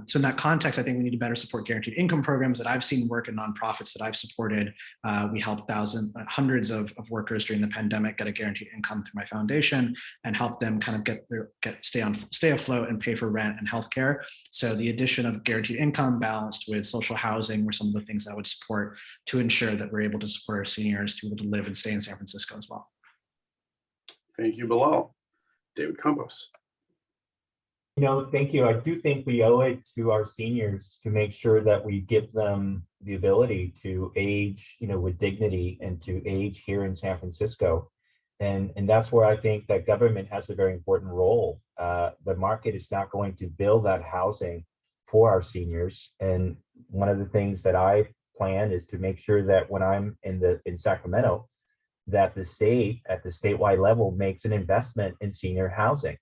So in that context, I think we need to better support guaranteed income programs that I've seen work in nonprofits that I've supported. We helped hundreds of workers during the pandemic get a guaranteed income through my foundation and help them kind of stay afloat and pay for rent and healthcare. So the addition of guaranteed income balanced with social housing were some of the things that I would support to ensure that we're able to support our seniors to be able to live and stay in San Francisco as well. Thank you, Bilal. David Campos. Thank you. I do think we owe it to our seniors to make sure that we give them the ability to age, with dignity and to age here in San Francisco. And that's where I think that government has a very important role. The market is not going to build that housing for our seniors. And one of the things that I plan is to make sure that when I'm in Sacramento, that the state at the statewide level makes an investment in senior housing,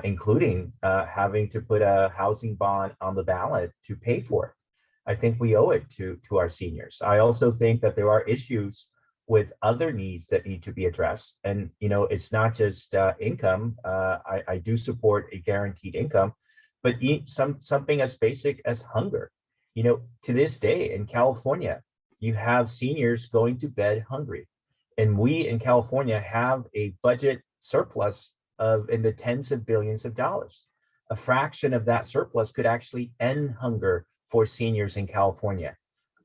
including having to put a housing bond on the ballot to pay for it. I think we owe it to our seniors. I also think that there are issues with other needs that need to be addressed. And, it's not just income. I do support a guaranteed income, but something as basic as hunger. To this day in California, you have seniors going to bed hungry. And we in California have a budget surplus in the tens of billions of dollars. A fraction of that surplus could actually end hunger for seniors in California.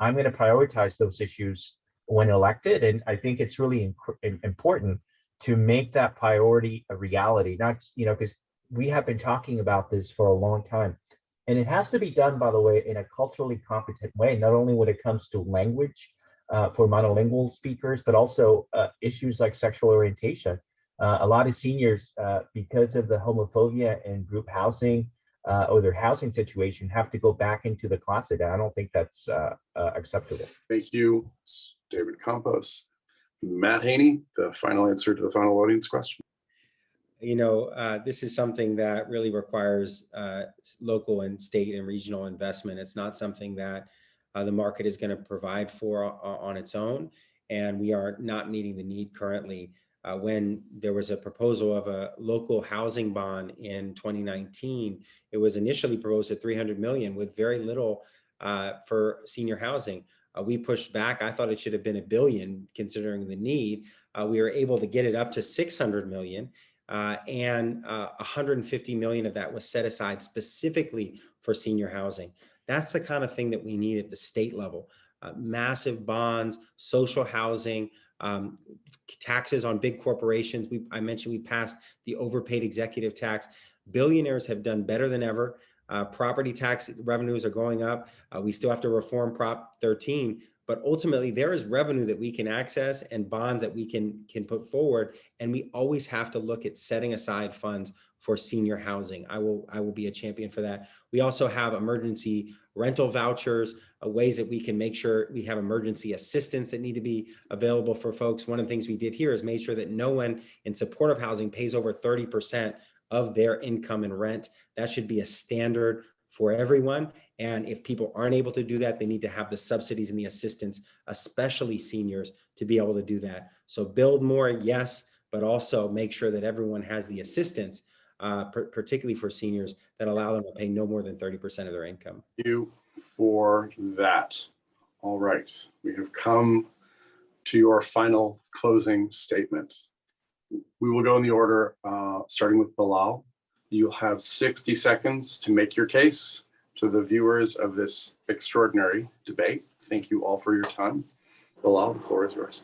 I'm going to prioritize those issues when elected. And I think it's really important to make that priority a reality, not, because we have been talking about this for a long time. And it has to be done, by the way, in a culturally competent way, not only when it comes to language, for monolingual speakers, but also issues like sexual orientation. A lot of seniors, because of the homophobia in group housing or their housing situation, have to go back into the closet. And I don't think that's acceptable. Thank you, David Campos. Matt Haney, the final answer to the final audience question. this is something that really requires local and state and regional investment. It's not something that the market is going to provide for on its own. And we are not meeting the need currently. When there was a proposal of a local housing bond in 2019, it was initially proposed at $300 million with very little for senior housing. We pushed back. I thought it should have been $1 billion considering the need. We were able to get it up to $600 million. And 150 million of that was set aside specifically for senior housing. That's the kind of thing that we need at the state level. Massive bonds, social housing, taxes on big corporations. I mentioned we passed the overpaid executive tax. Billionaires have done better than ever. Property tax revenues are going up. We still have to reform Prop 13, but ultimately there is revenue that we can access and bonds that we can put forward. And we always have to look at setting aside funds for senior housing. I will be a champion for that. We also have emergency rental vouchers, ways that we can make sure we have emergency assistance that need to be available for folks. One of the things we did here is made sure that no one in supportive housing pays over 30% of their income in rent. That should be a standard for everyone. And if people aren't able to do that, they need to have the subsidies and the assistance, especially seniors, to be able to do that. So build more, yes, but also make sure that everyone has the assistance, particularly for seniors, that allow them to pay no more than 30% of their income. Thank you for that. All right, we have come to your final closing statement. We will go in the order, starting with Bilal. You'll have 60 seconds to make your case to the viewers of this extraordinary debate. Thank you all for your time. Bilal, the floor is yours.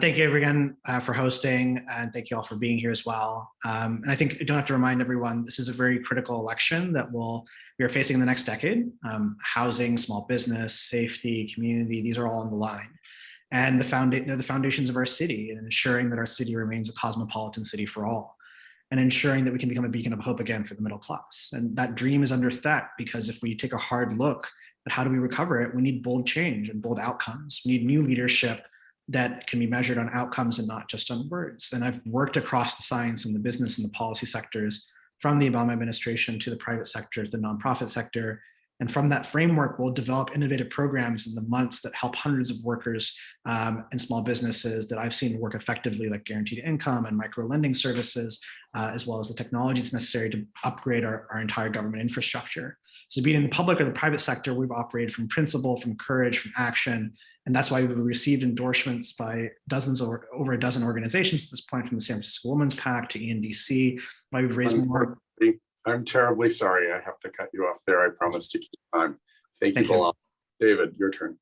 Thank you again for hosting, and thank you all for being here as well. And I think I don't have to remind everyone, this is a very critical election that we are facing in the next decade. Housing, small business, safety, community, these are all on the line. And they're the foundations of our city, and ensuring that our city remains a cosmopolitan city for all, and ensuring that we can become a beacon of hope again for the middle class. And that dream is under threat because if we take a hard look at how do we recover it, we need bold change and bold outcomes. We need new leadership that can be measured on outcomes and not just on words. And I've worked across the science and the business and the policy sectors, from the Obama administration to the private sector, to the nonprofit sector. And from that framework, we'll develop innovative programs in the months that help hundreds of workers and small businesses that I've seen work effectively, like guaranteed income and micro lending services, as well as the technologies necessary to upgrade our entire government infrastructure. So being in the public or the private sector, we've operated from principle, from courage, from action. And that's why we've received endorsements by over a dozen organizations at this point, from the San Francisco Women's Pact to ENDC, why we've raised more. I'm terribly sorry. I have to cut you off there. I promise to keep time. Thank you, Bilal. David, your turn.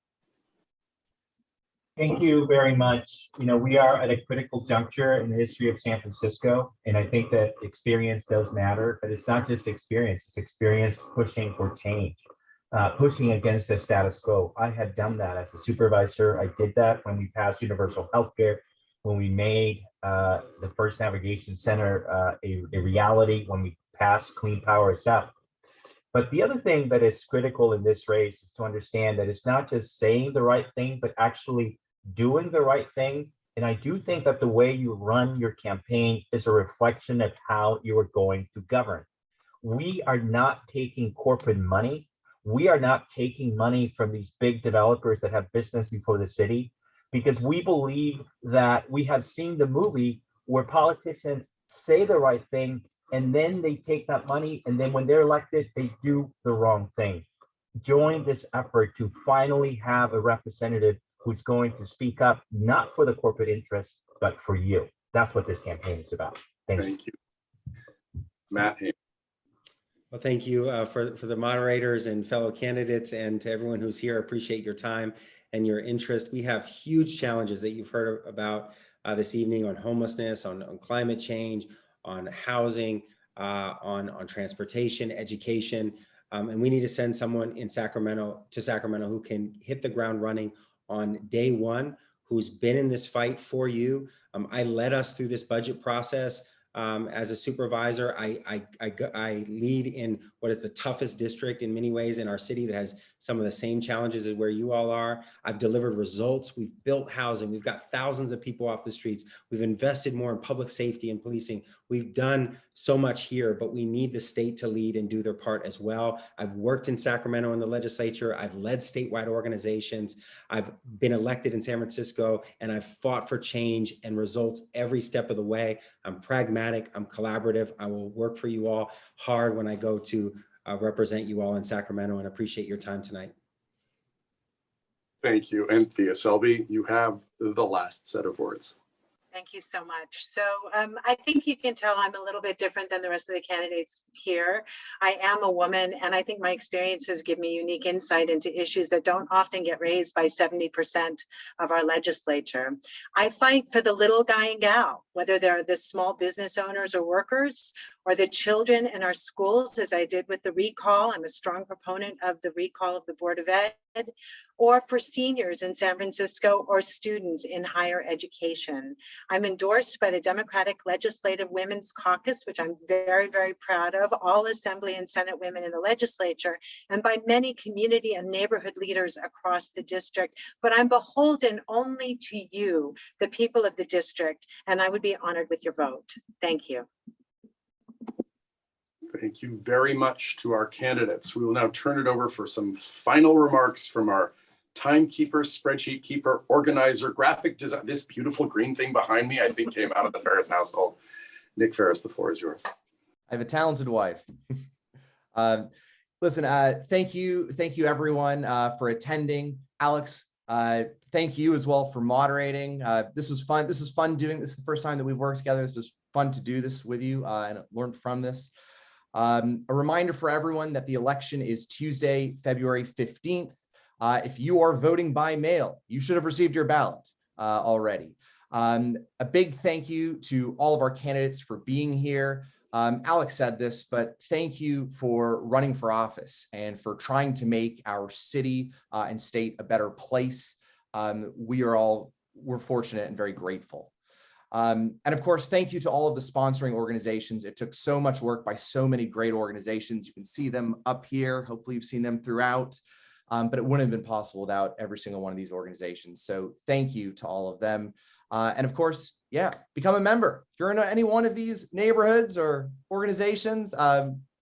Thank you very much. We are at a critical juncture in the history of San Francisco, and I think that experience does matter, but it's not just experience, it's experience pushing for change, pushing against the status quo. I had done that as a supervisor. I did that when we passed universal healthcare, when we made the first navigation center a reality, when we passed clean power stuff. But the other thing that is critical in this race is to understand that it's not just saying the right thing, but actually doing the right thing. And I do think that the way you run your campaign is a reflection of how you are going to govern. We are not taking corporate money. We are not taking money from these big developers that have business before the city, because we believe that we have seen the movie where politicians say the right thing and then they take that money, and then when they're elected, they do the wrong thing. Join this effort to finally have a representative who's going to speak up, not for the corporate interest, but for you. That's what this campaign is about. Thank you. Matt. Well, thank you for the moderators and fellow candidates, and to everyone who's here. Appreciate your time and your interest. We have huge challenges that you've heard about this evening on homelessness, on climate change, on housing, on transportation, education, and we need to send someone to Sacramento who can hit the ground running on day one, who's been in this fight for you. I led us through this budget process. As a supervisor, I lead in what is the toughest district in many ways in our city that has some of the same challenges as where you all are. I've delivered results. We've built housing. We've got thousands of people off the streets. We've invested more in public safety and policing. We've done so much here, but we need the state to lead and do their part as well. I've worked in Sacramento in the legislature. I've led statewide organizations. I've been elected in San Francisco, and I've fought for change and results every step of the way. I'm pragmatic. I'm collaborative. I will work for you all hard when I go to represent you all in Sacramento, and appreciate your time tonight. Thank you. And Thea Selby, you have the last set of words. Thank you so much. So I think you can tell I'm a little bit different than the rest of the candidates here. I am a woman, and I think my experiences give me unique insight into issues that don't often get raised by 70% of our legislature. I fight for the little guy and gal, whether they're the small business owners or workers, or the children in our schools, as I did with the recall. I'm a strong proponent of the recall of the Board of Ed, or for seniors in San Francisco or students in higher education. I'm endorsed by the Democratic Legislative Women's Caucus, which I'm very, very proud of, all Assembly and Senate women in the legislature, and by many community and neighborhood leaders across the district. But I'm beholden only to you, the people of the district, and I would be honored with your vote. Thank you. Thank you very much to our candidates. We will now turn it over for some final remarks from our timekeeper, spreadsheet keeper, organizer, graphic design. This beautiful green thing behind me, I think came out of the Ferris household. Nick Ferris, the floor is yours. I have a talented wife. Listen, thank you everyone for attending. Alex, thank you as well for moderating. This was fun. This was fun doing this. Is the first time that we've worked together. This was fun to do this with you and learn from this. A reminder for everyone that the election is Tuesday, February 15th. If you are voting by mail, you should have received your ballot already. A big thank you to all of our candidates for being here. Alex said this, but thank you for running for office and for trying to make our city and state a better place. We're fortunate and very grateful. And of course, thank you to all of the sponsoring organizations. It took so much work by so many great organizations. You can see them up here. Hopefully you've seen them throughout, but it wouldn't have been possible without every single one of these organizations. So thank you to all of them. And of course, yeah, become a member. If you're in any one of these neighborhoods or organizations,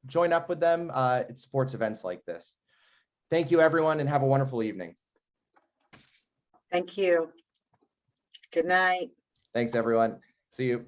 join up with them. It supports events like this. Thank you, everyone, and have a wonderful evening. Thank you. Good night. Thanks, everyone. See you.